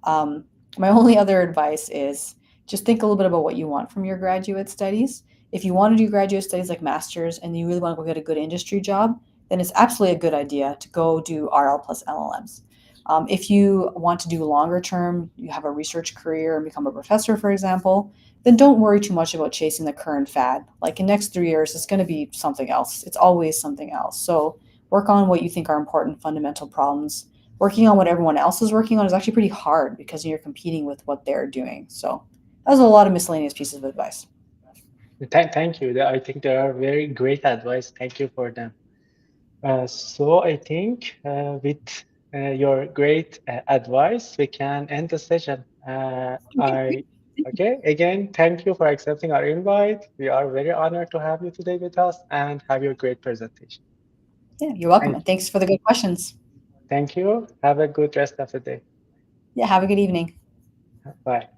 My only other advice is just think a little bit about what you want from your graduate studies. If you want to do graduate studies like master's and you really want to go get a good industry job, then it's absolutely a good idea to go do RL plus LLMs. If you want to do longer term, you have a research career and become a professor, for example, then don't worry too much about chasing the current fad. Like in next 3 years, it's going to be something else. It's always something else. So work on what you think are important fundamental problems. Working on what everyone else is working on is actually pretty hard because you're competing with what they're doing. So that was a lot of miscellaneous pieces of advice. Thank you. I think they are very great advice. Thank you for them. So I think with your great advice, we can end the session. Okay, again, thank you for accepting our invite. We are very honored to have you today with us and have your great presentation. Yeah, you're welcome. Thank And thanks for the good questions. Thank you. Have a good rest of the day. Yeah, have a good evening. Bye.